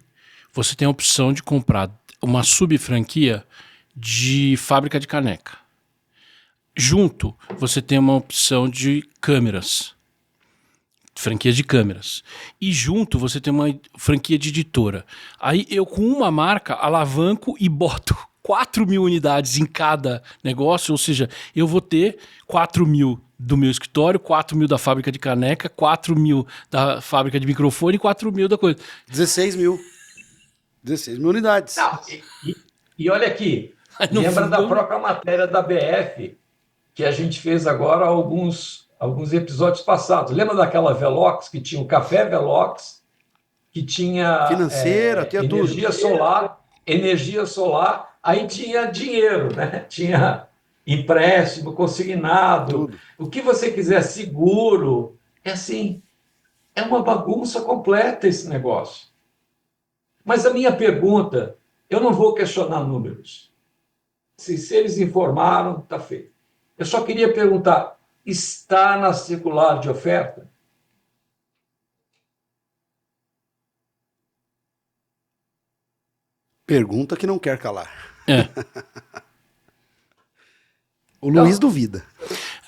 você tem a opção de comprar uma sub-franquia de fábrica de caneca. Junto, você tem uma opção de câmeras, franquia de câmeras. E junto, você tem uma franquia de editora. Aí eu, com uma marca, alavanco e boto 4.000 unidades em cada negócio, ou seja, eu vou ter 4.000 do meu escritório, 4.000 da fábrica de caneca, 4.000 da fábrica de microfone e 4.000 da coisa. 16 mil. 16 mil unidades. Não, e olha aqui, No lembra da fundo- própria matéria da BF, que a gente fez agora alguns episódios passados. Lembra daquela Velox, que tinha o café Velox, que tinha Financeira, tinha tudo. energia solar, aí tinha dinheiro, né? Tinha empréstimo, consignado, Tudo. o que você quiser, seguro. É assim, é uma bagunça completa esse negócio. Mas a minha pergunta, eu não vou questionar números. Se eles informaram, está feito. Eu só queria perguntar, está na circular de oferta? Pergunta que não quer calar. É. O Luiz duvida.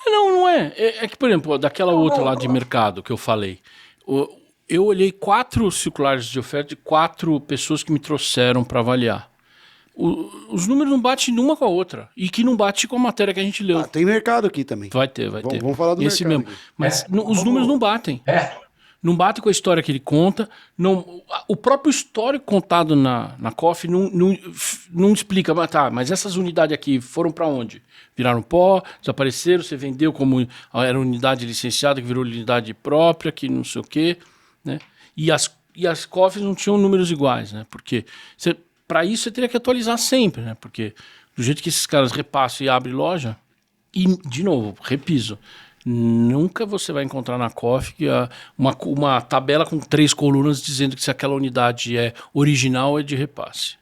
Não é. É que, por exemplo, daquela outra lá de mercado que eu falei, eu olhei 4 circulares de oferta de 4 pessoas que me trouxeram para avaliar. Os números não batem uma com a outra. E que não bate com a matéria que a gente leu. Tem mercado aqui também. Vai ter. Vamos falar do Esse mercado mesmo. aqui. Mas os números não batem. Não bate com a história que ele conta. O próprio histórico contado na COF não explica. Mas essas unidades aqui foram para onde? Viraram pó, desapareceram, você vendeu como era unidade licenciada, que virou unidade própria, que não sei o quê. Né? E as COFs não tinham números iguais, né? Porque para isso você teria que atualizar sempre, né? Porque do jeito que esses caras repassam e abrem loja, e, de novo, repiso, nunca você vai encontrar na COF uma tabela com 3 colunas dizendo que se aquela unidade é original ou é de repasse.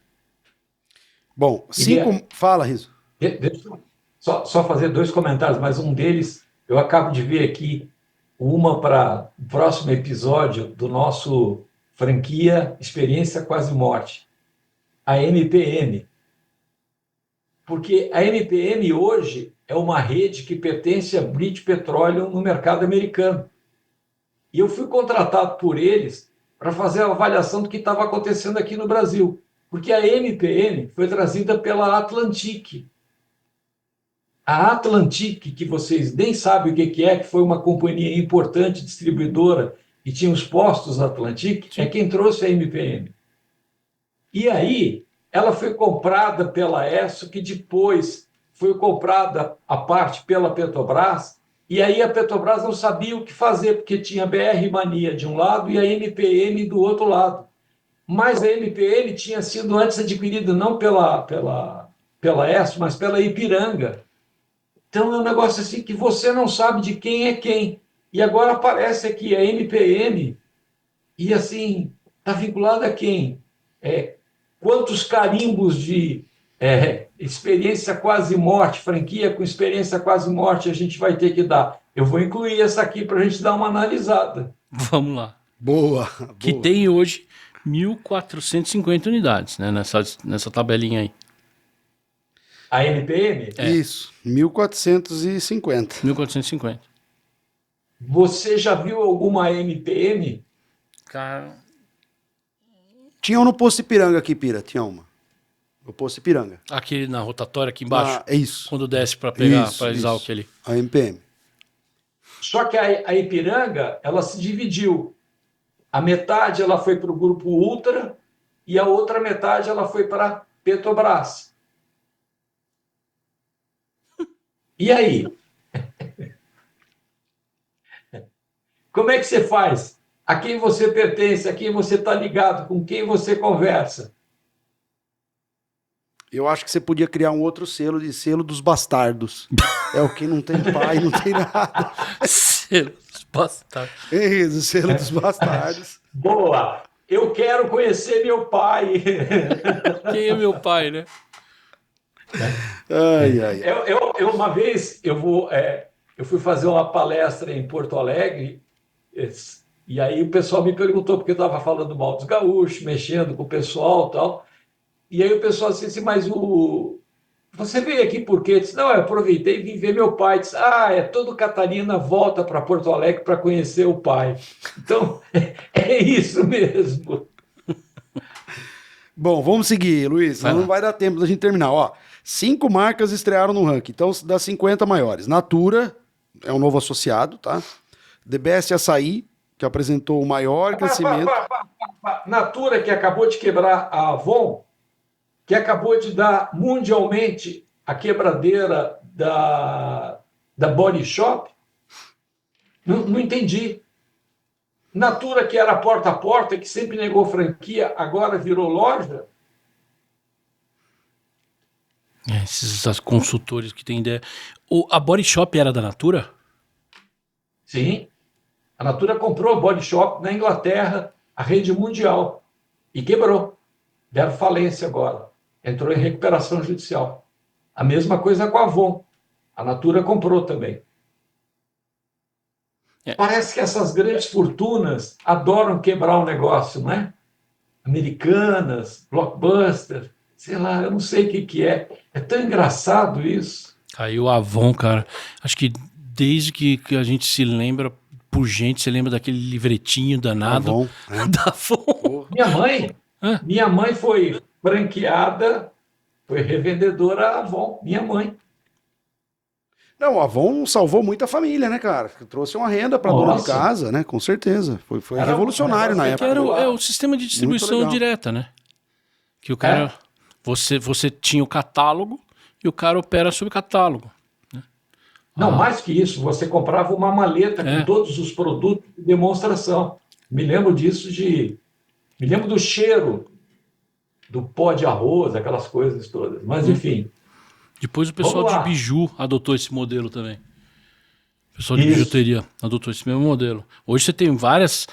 Bom, 5... Fala, Riso. Deixa eu só fazer 2 comentários, mas um deles, eu acabo de ver aqui, uma para o próximo episódio do nosso franquia Experiência Quase Morte, a MPM. Porque a MPM hoje é uma rede que pertence a British Petroleum no mercado americano. E eu fui contratado por eles para fazer a avaliação do que estava acontecendo aqui no Brasil. Porque a MPM foi trazida pela Atlantic. A Atlantic, que vocês nem sabem o que é, que foi uma companhia importante, distribuidora, e tinha os postos Atlantic, é quem trouxe a MPM. E aí, ela foi comprada pela ESSO, que depois foi comprada a parte pela Petrobras, e aí a Petrobras não sabia o que fazer, porque tinha a BR Mania de um lado e a MPM do outro lado. Mas a MPM tinha sido antes adquirida não pela ESSO, mas pela Ipiranga. Então é um negócio assim que você não sabe de quem é quem. E agora aparece aqui a MPM, e assim, está vinculada a quem? Quantos carimbos de experiência quase morte, franquia com experiência quase morte a gente vai ter que dar? Eu vou incluir essa aqui para a gente dar uma analisada. Vamos lá. Boa. Que tem hoje 1.450 unidades, né, nessa tabelinha aí. A MPM? Isso, 1.450. 1.450. Você já viu alguma MPM? Cara... Tinha um no Posto Ipiranga aqui, Pira. Tinha uma. No Posto Ipiranga. Aquele na rotatória aqui embaixo. É isso. Quando desce para pegar, Isso, para exalc ali. A MPM. Só que a Ipiranga, ela se dividiu. A metade ela foi para o Grupo Ultra e a outra metade ela foi para a Petrobras. E aí? Como é que você faz? A quem você pertence, a quem você está ligado, com quem você conversa? Eu acho que você podia criar um outro selo de selo dos bastardos. É o que não tem pai, não tem nada. Selo dos bastardos. É isso, o selo dos bastardos. Boa! Eu quero conhecer meu pai. Quem é meu pai, né? Ai. Eu uma vez eu fui fazer uma palestra em Porto Alegre e aí o pessoal me perguntou porque eu estava falando mal dos gaúchos, mexendo com o pessoal e tal. E aí o pessoal disse assim, mas você veio aqui por quê? Eu disse, não, eu aproveitei e vim ver meu pai. Eu disse, todo Catarina volta para Porto Alegre para conhecer o pai. Então, é isso mesmo. Bom, vamos seguir, Luiz. Vai Não lá. vai dar tempo da gente terminar. Ó, 5 marcas estrearam no ranking. Então, das 50 maiores. Natura é um novo associado, tá? The Best Açaí, que apresentou o maior crescimento. Natura, que acabou de quebrar a Avon, que acabou de dar mundialmente a quebradeira da Body Shop, não entendi. Natura, que era porta a porta, que sempre negou franquia, agora virou loja? Esses consultores que têm ideia. A Body Shop era da Natura? Sim. A Natura comprou a Body Shop na Inglaterra, a rede mundial, e quebrou. Deram falência agora. Entrou em recuperação judicial. A mesma coisa com a Avon. A Natura comprou também. Parece que essas grandes fortunas adoram quebrar o negócio, não é? Americanas, Blockbuster, sei lá, eu não sei o que é. É tão engraçado isso. Caiu a Avon, cara. Acho que desde que a gente se lembra, por gente, você lembra daquele livretinho danado Avon, da Avon. Minha mãe foi franqueada, foi revendedora Avon, minha mãe. Não, a Avon salvou muita família, né, cara? Trouxe uma renda para dona de casa, né? Com certeza. Foi Era revolucionário na Que época. era o sistema de distribuição legal. direta, né? Que o cara... Você tinha o catálogo e o cara opera sobre catálogo. Não, mais que isso, você comprava uma maleta com todos os produtos de demonstração. Me lembro disso Me lembro do cheiro do pó de arroz, aquelas coisas todas. Mas, enfim. Depois o pessoal Vamos lá. de biju adotou esse modelo também. O pessoal de Isso. bijuteria adotou esse mesmo modelo. Hoje você tem várias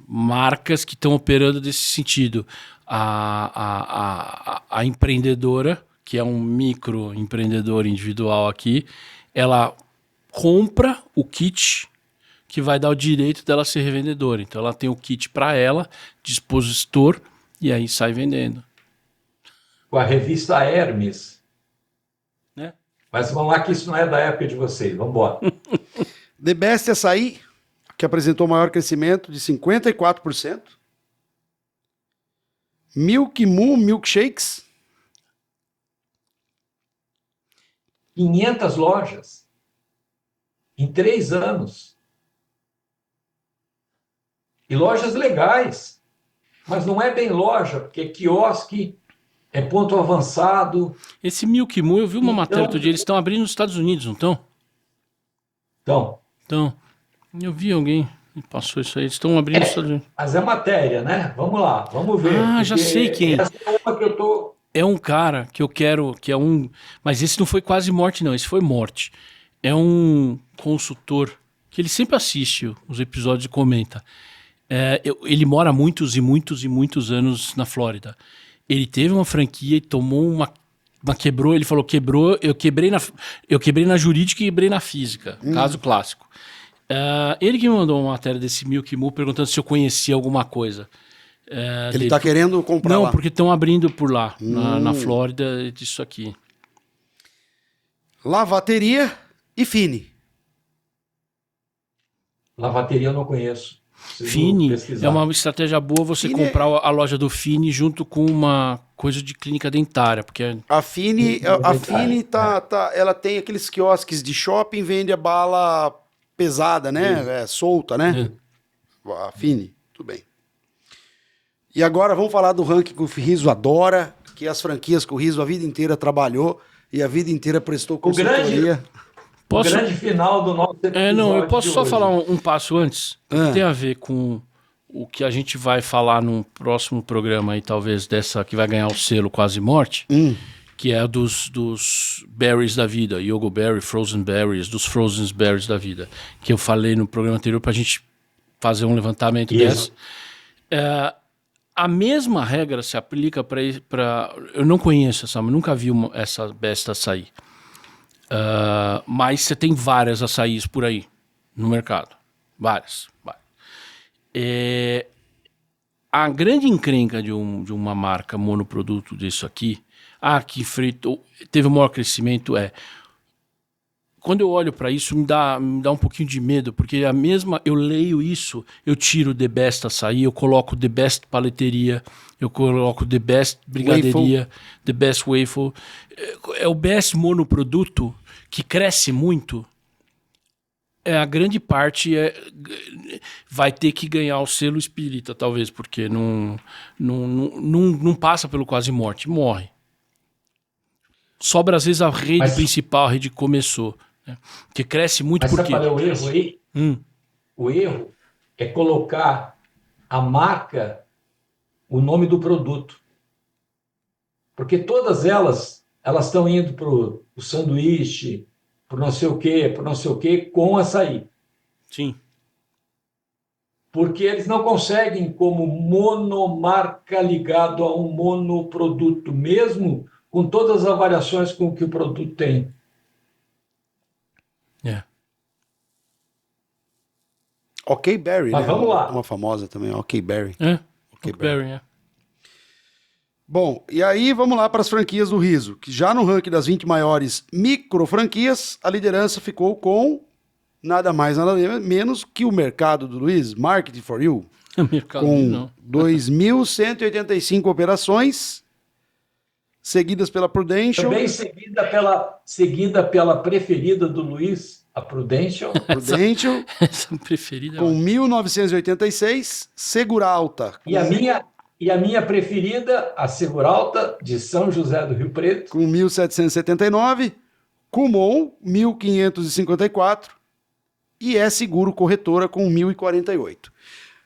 marcas que estão operando desse sentido. A empreendedora, que é um microempreendedor individual aqui, ela compra o kit que vai dar o direito dela ser revendedora. Então ela tem o kit para ela, de expositor, e aí sai vendendo. Com a revista Hermes. Né? Mas vamos lá que isso não é da época de vocês. Vamos embora. The Best Açaí, que apresentou o maior crescimento de 54%. Milk Moo Milkshakes. 500 lojas em 3 anos. E lojas legais. Mas não é bem loja, porque é quiosque, é ponto avançado. Esse Milk Moo, eu vi uma matéria outro dia, eles estão abrindo nos Estados Unidos, não estão? Então, Eu vi alguém que passou isso aí, eles estão abrindo nos Estados Unidos. mas é matéria, né? Vamos lá, vamos ver. Já porque sei quem. Essa é uma que eu tô... É um cara que eu quero, que é um... Mas esse não foi quase morte, não, esse foi morte. É um consultor que ele sempre assiste os episódios e comenta. Ele mora muitos e muitos e muitos anos na Flórida. Ele teve uma franquia e tomou uma quebrou, ele falou, eu quebrei na jurídica e quebrei na física. Caso clássico. Ele que me mandou uma matéria desse Milk Moo perguntando se eu conhecia alguma coisa. Ele tá querendo comprar Não, lá. porque estão abrindo por lá, na Flórida, disso aqui. Lavateria e Fini. Lavateria eu não conheço. Preciso Fini pesquisar. é uma estratégia boa você Fini comprar a loja do Fini junto com uma coisa de clínica dentária, porque A Fini ela tem aqueles quiosques de shopping, vende a bala pesada, né? Solta, né? A Fini, tudo bem. E agora vamos falar do ranking que o Riso adora, que é as franquias que o Riso a vida inteira trabalhou e a vida inteira prestou consultoria. O grande final do nosso episódio. Não, eu posso de só hoje. falar um passo antes, que tem a ver com o que a gente vai falar no próximo programa aí, talvez dessa que vai ganhar o selo Quase Morte, que é dos berries da vida, Yogo Berry, Frozen Berries, dos Frozen Berries da vida, que eu falei no programa anterior pra gente fazer um levantamento Isso. dessa. A mesma regra se aplica para... Eu não conheço essa, nunca vi essa besta açaí. Mas você tem várias açaís por aí no mercado. Várias. a grande encrenca de uma marca monoproduto disso aqui, que teve o maior crescimento, quando eu olho para isso, me dá um pouquinho de medo, porque eu leio isso, eu tiro The Best Açaí, eu coloco The Best Paleteria, eu coloco The Best Brigaderia, The Best Waffle. É o best monoproduto que cresce muito. A grande parte vai ter que ganhar o selo espírita, talvez, porque não passa pelo quase morte, morre. Sobra às vezes a rede principal, a rede que começou. Que cresce muito. Mas porque... sabe qual é o erro aí? O erro é colocar a marca, o nome do produto. Porque todas elas estão indo para o sanduíche, para não sei o quê, com açaí. Sim. Porque eles não conseguem, como monomarca ligado a um monoproduto, mesmo com todas as variações com que o produto tem. OK Berry, mas né? Vamos lá. Uma famosa também, OK Berry. OK Berry, Bom, e aí vamos lá para as franquias do riso, que já no ranking das 20 maiores micro franquias, a liderança ficou com nada mais, nada menos que o mercado do Luiz, Market for You, com 2.185 operações, seguidas pela Prudential. Também seguida pela preferida do Luiz, a Prudential. Essa preferida. Com 1.986, Seguralta. E a minha preferida, a Seguralta, de São José do Rio Preto. Com 1.779, Kumon, 1.554, e Seguro Corretora com 1.048.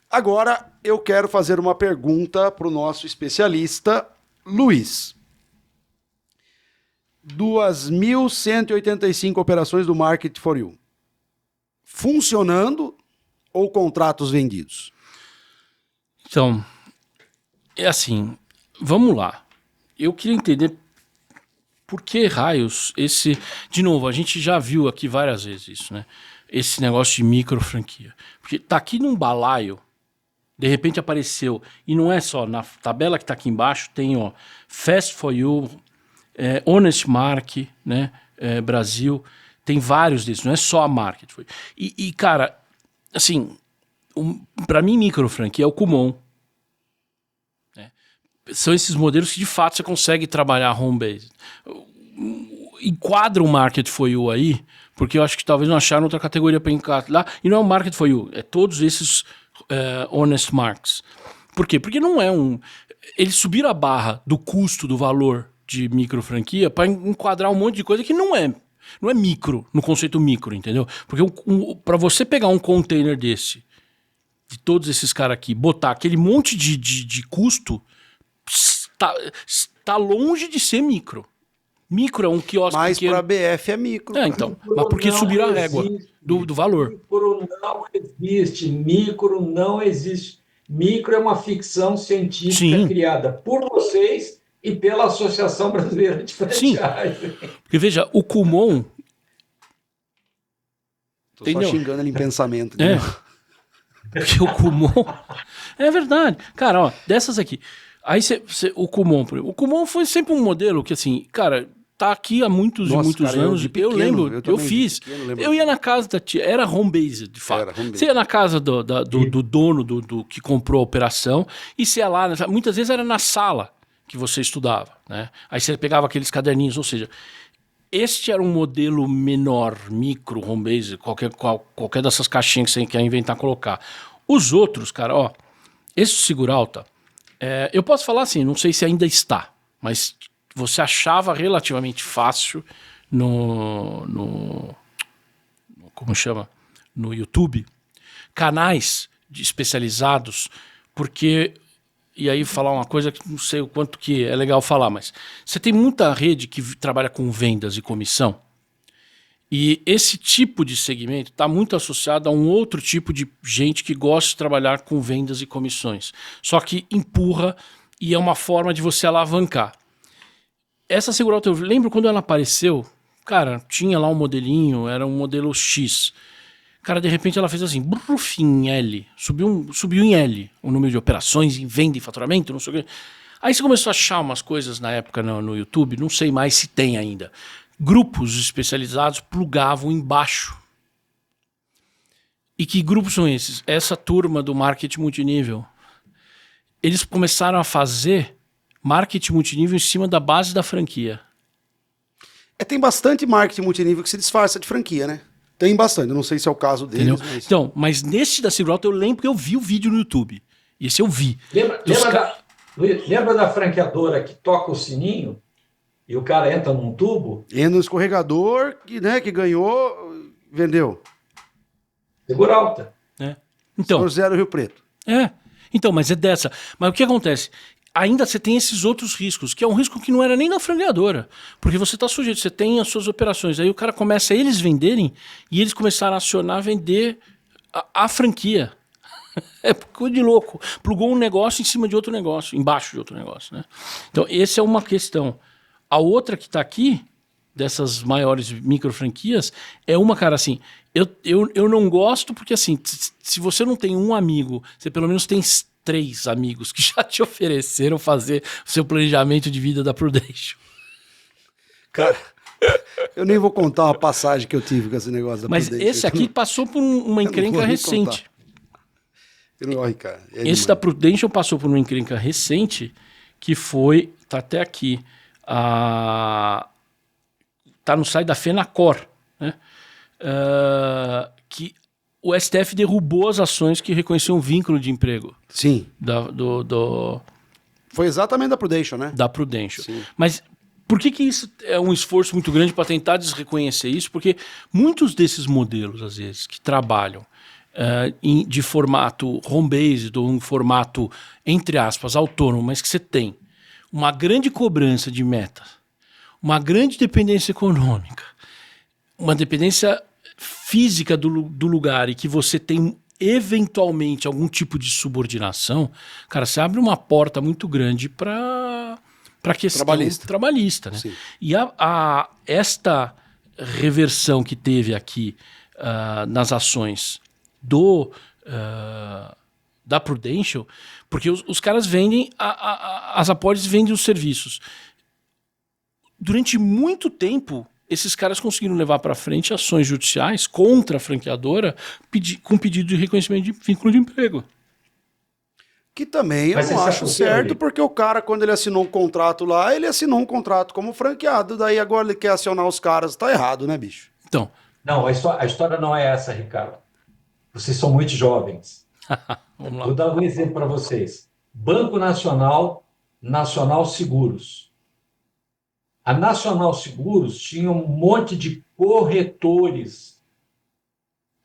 Agora, eu quero fazer uma pergunta para o nosso especialista, Luiz. 2.185 operações do Market for You. Funcionando ou contratos vendidos? Então, é assim, vamos lá. Eu queria entender por que raios esse... De novo, a gente já viu aqui várias vezes isso, né? Esse negócio de micro franquia. Porque tá aqui num balaio, de repente apareceu, e não é só, na tabela que tá aqui embaixo, tem, Fast for You, Honest Mark, né? Brasil, tem vários desses, não é só a Market. E cara, assim, para mim micro franquia é o Kumon. São esses modelos que de fato você consegue trabalhar home-based. Enquadra o Market for You aí, porque eu acho que talvez não acharam outra categoria para encaixar. E não é o Market for You, é todos esses Honest Marks. Por quê? Porque não é eles subiram a barra do custo, do valor de micro franquia para enquadrar um monte de coisa que não é micro, no conceito micro, entendeu? Porque para você pegar um container desse, de todos esses caras aqui, botar aquele monte de custo, está longe de ser micro. Micro é um quiosque mas pequeno. Mas para a BF é micro. Então. Mas porque subiram a régua do valor. Micro não existe. Micro não existe. Micro é uma ficção científica criada por vocês e pela Associação Brasileira de Franchise. Porque veja, o Kumon... Tô só xingando ele em pensamento. Né? Porque o Kumon... É verdade. Cara, ó, dessas aqui... Aí o Kumon, por exemplo. O Kumon foi sempre um modelo que, assim, cara, tá aqui há muitos anos. Eu lembro, eu fiz. Eu ia na casa da tia, era home-based, de fato. Você ia na casa do dono do que comprou a operação e você ia lá, muitas vezes era na sala que você estudava, né? Aí você pegava aqueles caderninhos, ou seja, este era um modelo menor, micro, home-based, qualquer dessas caixinhas que você quer inventar, colocar. Os outros, cara, ó, esse Seguralta, eu posso falar assim, não sei se ainda está, mas você achava relativamente fácil como chama? No YouTube, canais especializados, porque, e aí falar uma coisa que não sei o quanto que é legal falar, mas você tem muita rede que trabalha com vendas e comissão, e esse tipo de segmento está muito associado a um outro tipo de gente que gosta de trabalhar com vendas e comissões. Só que empurra e é uma forma de você alavancar. Essa Seguralta, eu lembro quando ela apareceu, cara, tinha lá um modelinho, era um modelo X. Cara, de repente ela fez assim, bruf, em L. Subiu em L o número de operações em venda e faturamento, não sei o quê. Aí você começou a achar umas coisas na época no YouTube, não sei mais se tem ainda. Grupos especializados plugavam embaixo. E que grupos são esses? Essa turma do marketing multinível. Eles começaram a fazer marketing multinível em cima da base da franquia. Tem bastante marketing multinível que se disfarça de franquia, né? Tem bastante, eu não sei se é o caso deles. Mas... Então, mas nesse da Seguro Alto eu lembro que eu vi o vídeo no YouTube. Esse eu vi. Lembra da franqueadora que toca o sininho e o cara entra num tubo? Entra no escorregador, que ganhou, vendeu. Seguro Alta. Então, Zero Rio Preto. Então, mas é dessa. Mas o que acontece? Ainda você tem esses outros riscos, que é um risco que não era nem da franqueadora. Porque você está sujeito, você tem as suas operações. Aí o cara começa a eles venderem e eles começaram a acionar, vender a franquia. É coisa de louco. Plugou um negócio em cima de outro negócio, embaixo de outro negócio, né? Então, essa é uma questão. A outra que está aqui, dessas maiores micro franquias, é uma, cara, assim, eu não gosto porque, assim, se você não tem um amigo, você pelo menos tem 3 amigos que já te ofereceram fazer o seu planejamento de vida da Prudential. Cara, eu nem vou contar uma passagem que eu tive com esse negócio da Prudential. Mas esse aqui passou por uma encrenca recente. Cara, esse da Prudential passou por uma encrenca recente que foi, tá até aqui, tá no site da Fenacor, né? Que o STF derrubou as ações que reconheciam um vínculo de emprego. Sim. Foi exatamente da Prudential, né? Da Prudential. Sim. Mas por que isso é um esforço muito grande para tentar desreconhecer isso? Porque muitos desses modelos, às vezes, que trabalham de formato home-based ou um formato, entre aspas, autônomo, mas que você tem uma grande cobrança de metas, uma grande dependência econômica, uma dependência física do lugar e que você tem eventualmente algum tipo de subordinação, cara, você abre uma porta muito grande para questão trabalhista, né? Sim. E esta reversão que teve aqui nas ações da Prudential, porque os caras vendem, as apólices vendem os serviços. Durante muito tempo, esses caras conseguiram levar para frente ações judiciais contra a franqueadora com pedido de reconhecimento de vínculo de emprego. Que também eu não acho certo, porque o cara, quando ele assinou um contrato lá, ele assinou um contrato como franqueado, daí agora ele quer acionar os caras, tá errado, né, bicho? Então. Não, a história não é essa, Ricardo. Vocês são muito jovens. Vamos lá. Vou dar um exemplo para vocês. Banco Nacional, Nacional Seguros. A Nacional Seguros tinha um monte de corretores,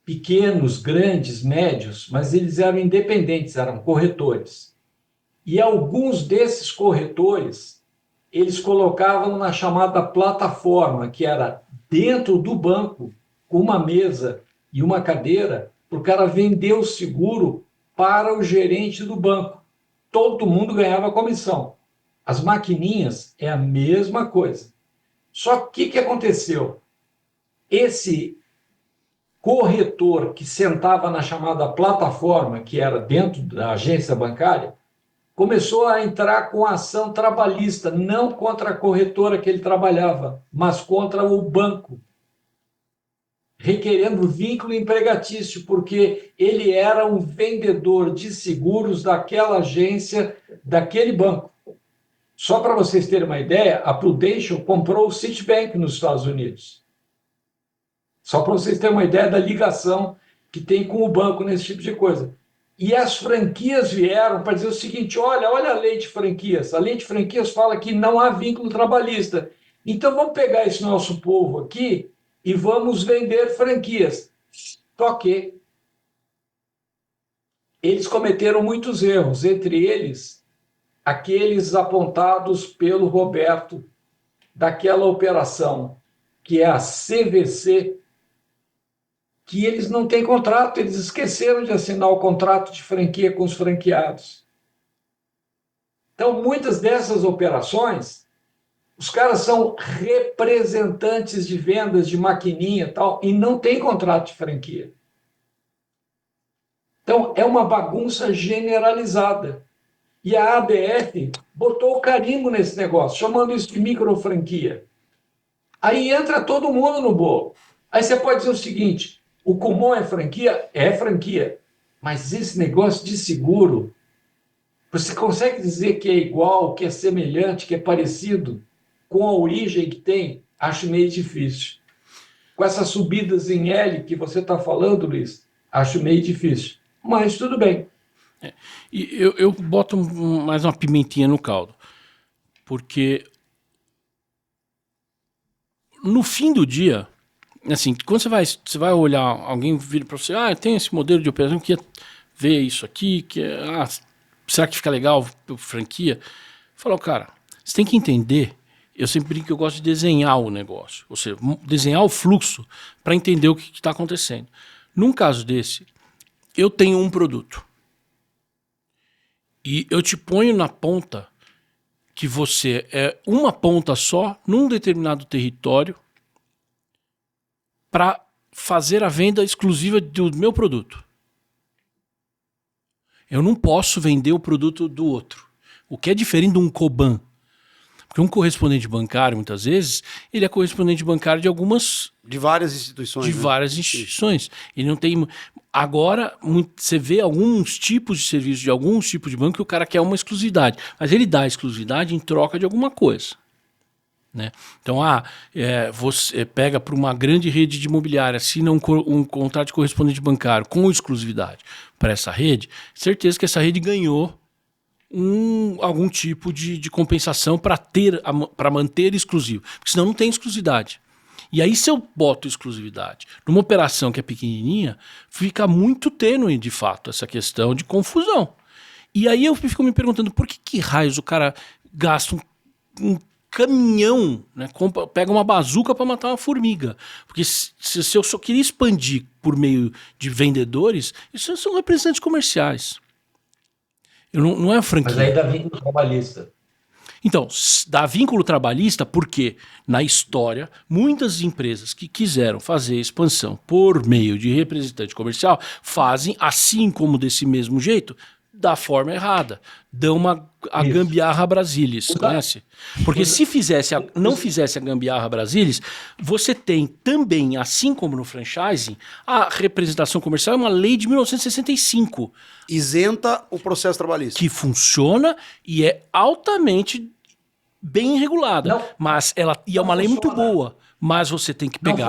pequenos, grandes, médios, mas eles eram independentes, eram corretores. E alguns desses corretores, eles colocavam na chamada plataforma, que era dentro do banco, com uma mesa e uma cadeira, para o cara vender o seguro para o gerente do banco. Todo mundo ganhava comissão. As maquininhas é a mesma coisa. Só que o que aconteceu? Esse corretor que sentava na chamada plataforma, que era dentro da agência bancária, começou a entrar com ação trabalhista, não contra a corretora que ele trabalhava, mas contra o banco, requerendo vínculo empregatício, porque ele era um vendedor de seguros daquela agência, daquele banco. Só para vocês terem uma ideia, a Prudential comprou o Citibank nos Estados Unidos. Só para vocês terem uma ideia da ligação que tem com o banco nesse tipo de coisa. E as franquias vieram para dizer o seguinte, olha a lei de franquias. A lei de franquias fala que não há vínculo trabalhista. Então vamos pegar esse nosso povo aqui e vamos vender franquias. Só que eles cometeram muitos erros, entre eles aqueles apontados pelo Roberto, daquela operação, que é a CVC, que eles não têm contrato, eles esqueceram de assinar o contrato de franquia com os franqueados. Então, muitas dessas operações, os caras são representantes de vendas de maquininha e tal, e não tem contrato de franquia. Então, é uma bagunça generalizada. E a ABF botou o carimbo nesse negócio, chamando isso de microfranquia. Aí entra todo mundo no bolo. Aí você pode dizer o seguinte, o Kumon é franquia? É franquia. Mas esse negócio de seguro, você consegue dizer que é igual, que é semelhante, que é parecido com a origem que tem? Acho meio difícil. Com essas subidas em L que você está falando, Luiz, acho meio difícil. Mas tudo bem. E eu boto mais uma pimentinha no caldo. Porque no fim do dia, assim, quando você vai olhar, alguém vira para você, tem esse modelo de operação que ver isso aqui, será que fica legal franquia? Falou, cara, você tem que entender, eu sempre brinco que eu gosto de desenhar o negócio, ou seja, desenhar o fluxo para entender o que está acontecendo. Num caso desse, eu tenho um produto e eu te ponho na ponta que você é uma ponta só num determinado território para fazer a venda exclusiva do meu produto. Eu não posso vender o produto do outro. O que é diferente de um Coban. Porque um correspondente bancário, muitas vezes, ele é correspondente bancário de várias instituições. De várias instituições. Ele não tem... Agora, você vê alguns tipos de serviços de alguns tipos de banco que o cara quer uma exclusividade. Mas ele dá a exclusividade em troca de alguma coisa. Né? Então, você pega para uma grande rede de imobiliária, assina um contrato de correspondente bancário com exclusividade para essa rede, certeza que essa rede ganhou algum tipo de compensação para manter exclusivo. Porque senão não tem exclusividade. E aí, se eu boto exclusividade numa operação que é pequenininha, fica muito tênue, de fato, essa questão de confusão. E aí eu fico me perguntando por que raios o cara gasta um caminhão, né, pega uma bazuca para matar uma formiga. Porque se eu só queria expandir por meio de vendedores, isso são representantes comerciais. Não é franquia. Mas aí dá vínculo trabalhista. Então, dá vínculo trabalhista porque, na história, muitas empresas que quiseram fazer expansão por meio de representante comercial fazem, assim como desse mesmo jeito, da forma errada. Dão a gambiarra Brasilis, conhece? Porque se não fizesse a gambiarra Brasilis, você tem também, assim como no franchising, a representação comercial é uma lei de 1965. Isenta o processo trabalhista. Que funciona e é altamente bem regulada. Não, é uma lei muito boa, mas você tem que pegar...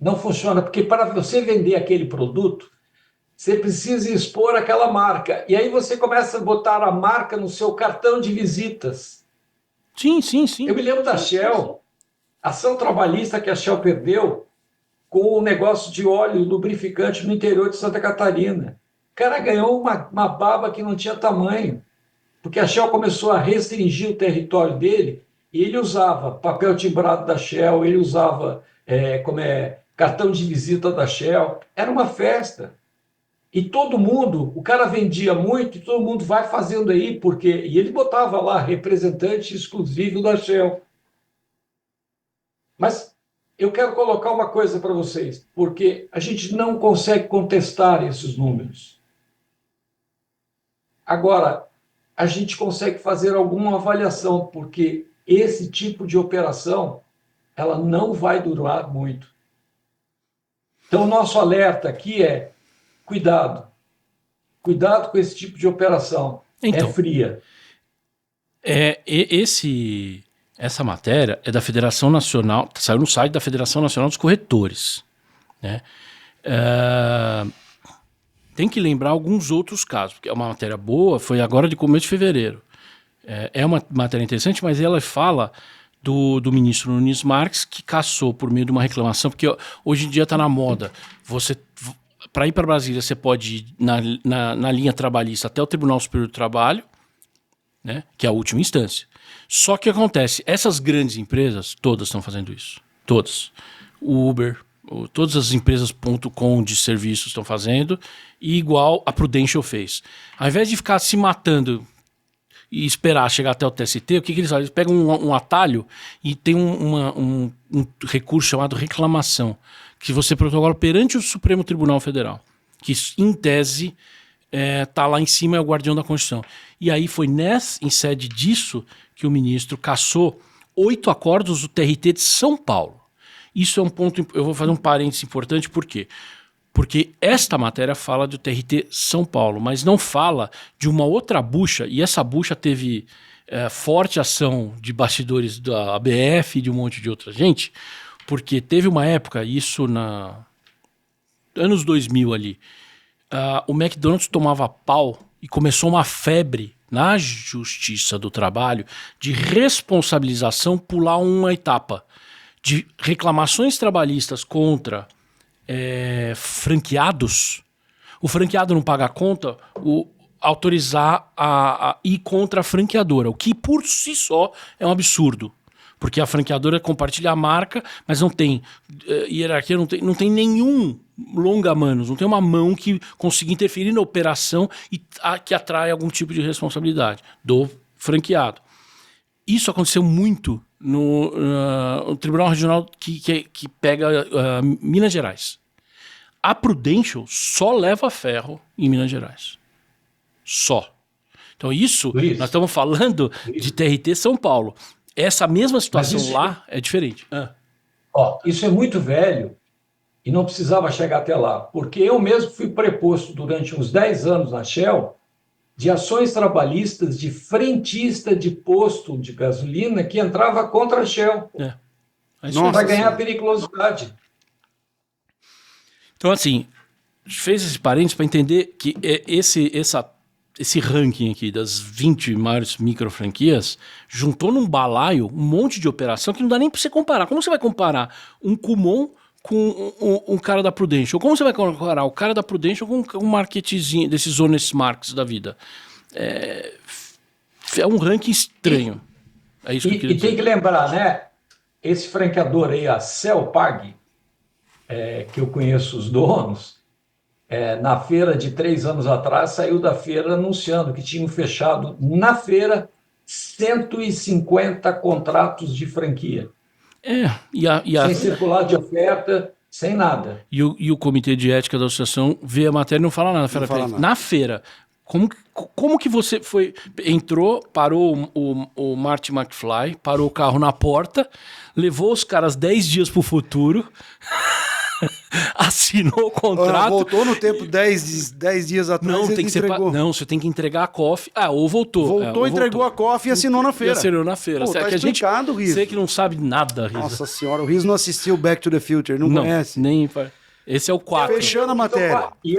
Não funciona, porque para você vender aquele produto, você precisa expor aquela marca. E aí você começa a botar a marca no seu cartão de visitas. Sim. Eu me lembro da Shell, ação trabalhista que a Shell perdeu com o negócio de óleo lubrificante no interior de Santa Catarina. O cara ganhou uma baba que não tinha tamanho, porque a Shell começou a restringir o território dele e ele usava papel timbrado da Shell, ele usava cartão de visita da Shell. Era uma festa. E todo mundo, o cara vendia muito e todo mundo vai fazendo aí, e ele botava lá representante exclusivo da Shell. Mas eu quero colocar uma coisa para vocês, porque a gente não consegue contestar esses números. Agora, a gente consegue fazer alguma avaliação, porque esse tipo de operação, ela não vai durar muito. Então, o nosso alerta aqui é cuidado com esse tipo de operação. Então, é fria. Essa matéria é da Federação Nacional, saiu no site da Federação Nacional dos Corretores. Né? Tem que lembrar alguns outros casos, porque é uma matéria boa, foi agora de começo de fevereiro. É uma matéria interessante, mas ela fala do ministro Nunes Marques, que cassou por meio de uma reclamação, porque hoje em dia está na moda. Para ir para Brasília, você pode ir na linha trabalhista até o Tribunal Superior do Trabalho, né, que é a última instância. Só que acontece, essas grandes empresas, todas estão fazendo isso. Todas. O Uber, todas as empresas.com de serviços estão fazendo, e igual a Prudential fez. Ao invés de ficar se matando e esperar chegar até o TST, o que eles fazem? Eles pegam um atalho e tem um recurso chamado reclamação, que você protocola perante o Supremo Tribunal Federal. que em tese está lá em cima, é o guardião da Constituição. E aí foi em sede disso que o ministro cassou 8 acordos do TRT de São Paulo. Isso é um ponto, eu vou fazer um parênteses importante, por quê? Porque esta matéria fala do TRT São Paulo, mas não fala de uma outra bucha, e essa bucha teve forte ação de bastidores da ABF e de um monte de outra gente, porque teve uma época, isso anos 2000 ali, o McDonald's tomava pau e começou uma febre na Justiça do Trabalho de responsabilização, pular uma etapa de reclamações trabalhistas contra franqueados. O franqueado não paga a conta, autorizar a ir contra a franqueadora, o que por si só é um absurdo. Porque a franqueadora compartilha a marca, mas não tem hierarquia, não tem nenhum longa-manos, não tem uma mão que consiga interferir na operação e que atrai algum tipo de responsabilidade do franqueado. Isso aconteceu muito no Tribunal Regional que pega Minas Gerais. A Prudential só leva ferro em Minas Gerais. Só. Então Luiz, nós estamos falando de TRT São Paulo. Essa mesma situação lá é diferente. Isso é muito velho e não precisava chegar até lá, porque eu mesmo fui preposto durante uns 10 anos na Shell de ações trabalhistas de frentista de posto de gasolina que entrava contra a Shell. Vai ganhar periculosidade. Então, assim, fez esse parênteses para entender que esse ranking aqui das 20 maiores microfranquias juntou num balaio um monte de operação que não dá nem para você comparar. Como você vai comparar um Kumon com um cara da Prudential? Como você vai comparar o cara da Prudential com um marketzinho desses honest marks da vida? É um ranking estranho. É isso que eu queria dizer. Tem que lembrar, né? Esse franqueador aí, a Celpag, que eu conheço os donos, na feira de 3 anos atrás, saiu da feira anunciando que tinham fechado na feira 150 contratos de franquia. Sem circular de oferta, sem nada. E o Comitê de Ética da Associação vê a matéria e não fala nada. Na feira, como que você entrou, parou o Marty McFly, parou o carro na porta, levou os caras 10 dias pro futuro... assinou o contrato. Voltou no tempo 10 dias atrás. Não, você tem que entregar a COF. Ou voltou. Entregou a COF e assinou na feira. Assinou na feira. Pô, tá explicado, Riso. Você que não sabe nada, Riso. Nossa senhora, o Riso não assistiu Back to the Future, não conhece. Nem. Esse é o 4. Fechando a matéria. E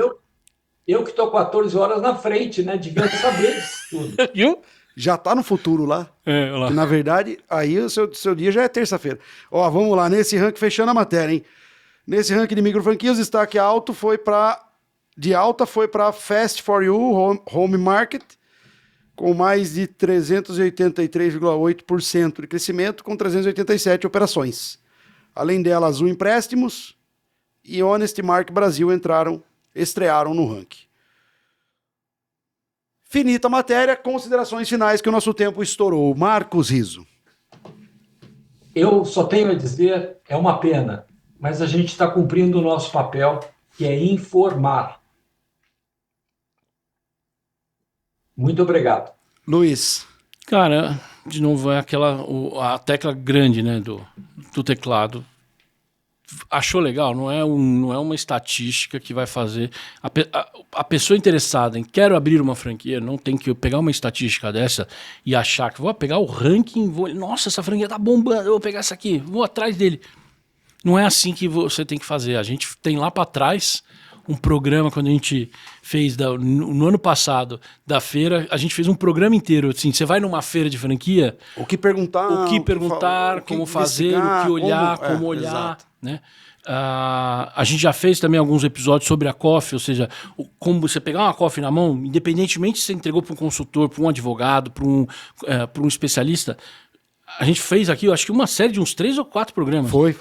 eu que estou 14 horas na frente, né? Devia saber disso tudo. Viu? Já tá no futuro lá. Lá. Na verdade, aí o seu dia já é terça-feira. Vamos lá, nesse ranking, fechando a matéria, hein? Nesse ranking de microfranquias, destaque alto foi para Fast For You Home Market, com mais de 383,8% de crescimento, com 387 operações. Além dela, Azul Empréstimos e Honest Mark Brasil estrearam no ranking. Finita a matéria, considerações finais que o nosso tempo estourou. Marcos Riso. Eu só tenho a dizer, é uma pena, mas a gente está cumprindo o nosso papel, que é informar. Muito obrigado. Luiz. Cara, de novo, é a tecla grande, né, do teclado. Achou legal? Não é uma estatística que vai fazer... A pessoa interessada em quero abrir uma franquia não tem que pegar uma estatística dessa e achar que vou pegar o ranking, nossa, essa franquia tá bombando, eu vou pegar essa aqui, vou atrás dele. Não é assim que você tem que fazer. A gente tem lá para trás um programa, quando a gente fez no ano passado da feira, a gente fez um programa inteiro. Assim, você vai numa feira de franquia... O que perguntar, como fazer, o que olhar, como olhar. Exato. Né? A gente já fez também alguns episódios sobre a COF, ou seja, como você pegar uma COF na mão, independentemente se você entregou para um consultor, para um advogado, para um especialista... A gente fez aqui, eu acho que uma série de uns 3 ou 4 programas. Foi.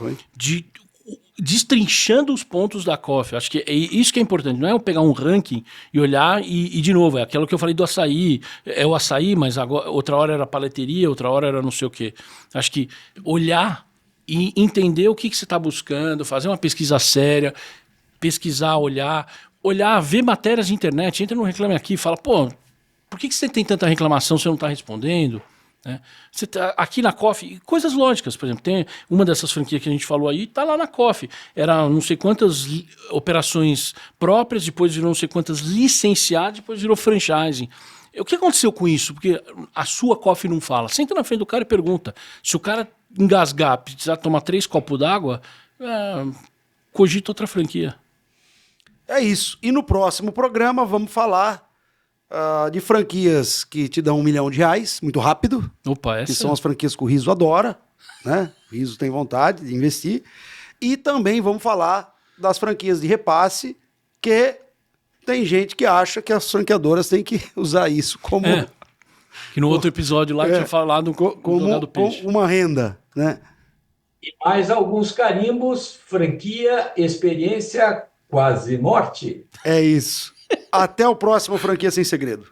Destrinchando os pontos da COF. Acho que é isso que é importante. Não é eu pegar um ranking e olhar e de novo, é aquilo que eu falei do açaí. É o açaí, mas agora, outra hora era paleteria, outra hora era não sei o quê. Acho que olhar e entender o que você está buscando, fazer uma pesquisa séria, pesquisar, olhar olhar, ver matérias de internet, entra no Reclame Aqui e fala, pô, por que você tem tanta reclamação, você não está respondendo? Né? Você tá aqui na Coffee, coisas lógicas, por exemplo, tem uma dessas franquias que a gente falou aí, tá lá na Coffee. Era não sei quantas operações próprias, depois virou não sei quantas licenciadas, depois virou franchising. O que aconteceu com isso? Porque a sua Coffee não fala. Senta na frente do cara e pergunta. Se o cara engasgar, precisar tomar 3 copos d'água, cogita outra franquia. É isso. E no próximo programa vamos falar de franquias que te dão R$1 milhão, muito rápido. Opa, que são as franquias que o Riso adora, né? O Riso tem vontade de investir. E também vamos falar das franquias de repasse, que tem gente que acha que as franqueadoras têm que usar isso como... Que no outro episódio lá tinha falado como uma renda, né? E mais alguns carimbos, franquia, experiência, quase morte. É isso. Até o próximo Franquia Sem Segredo.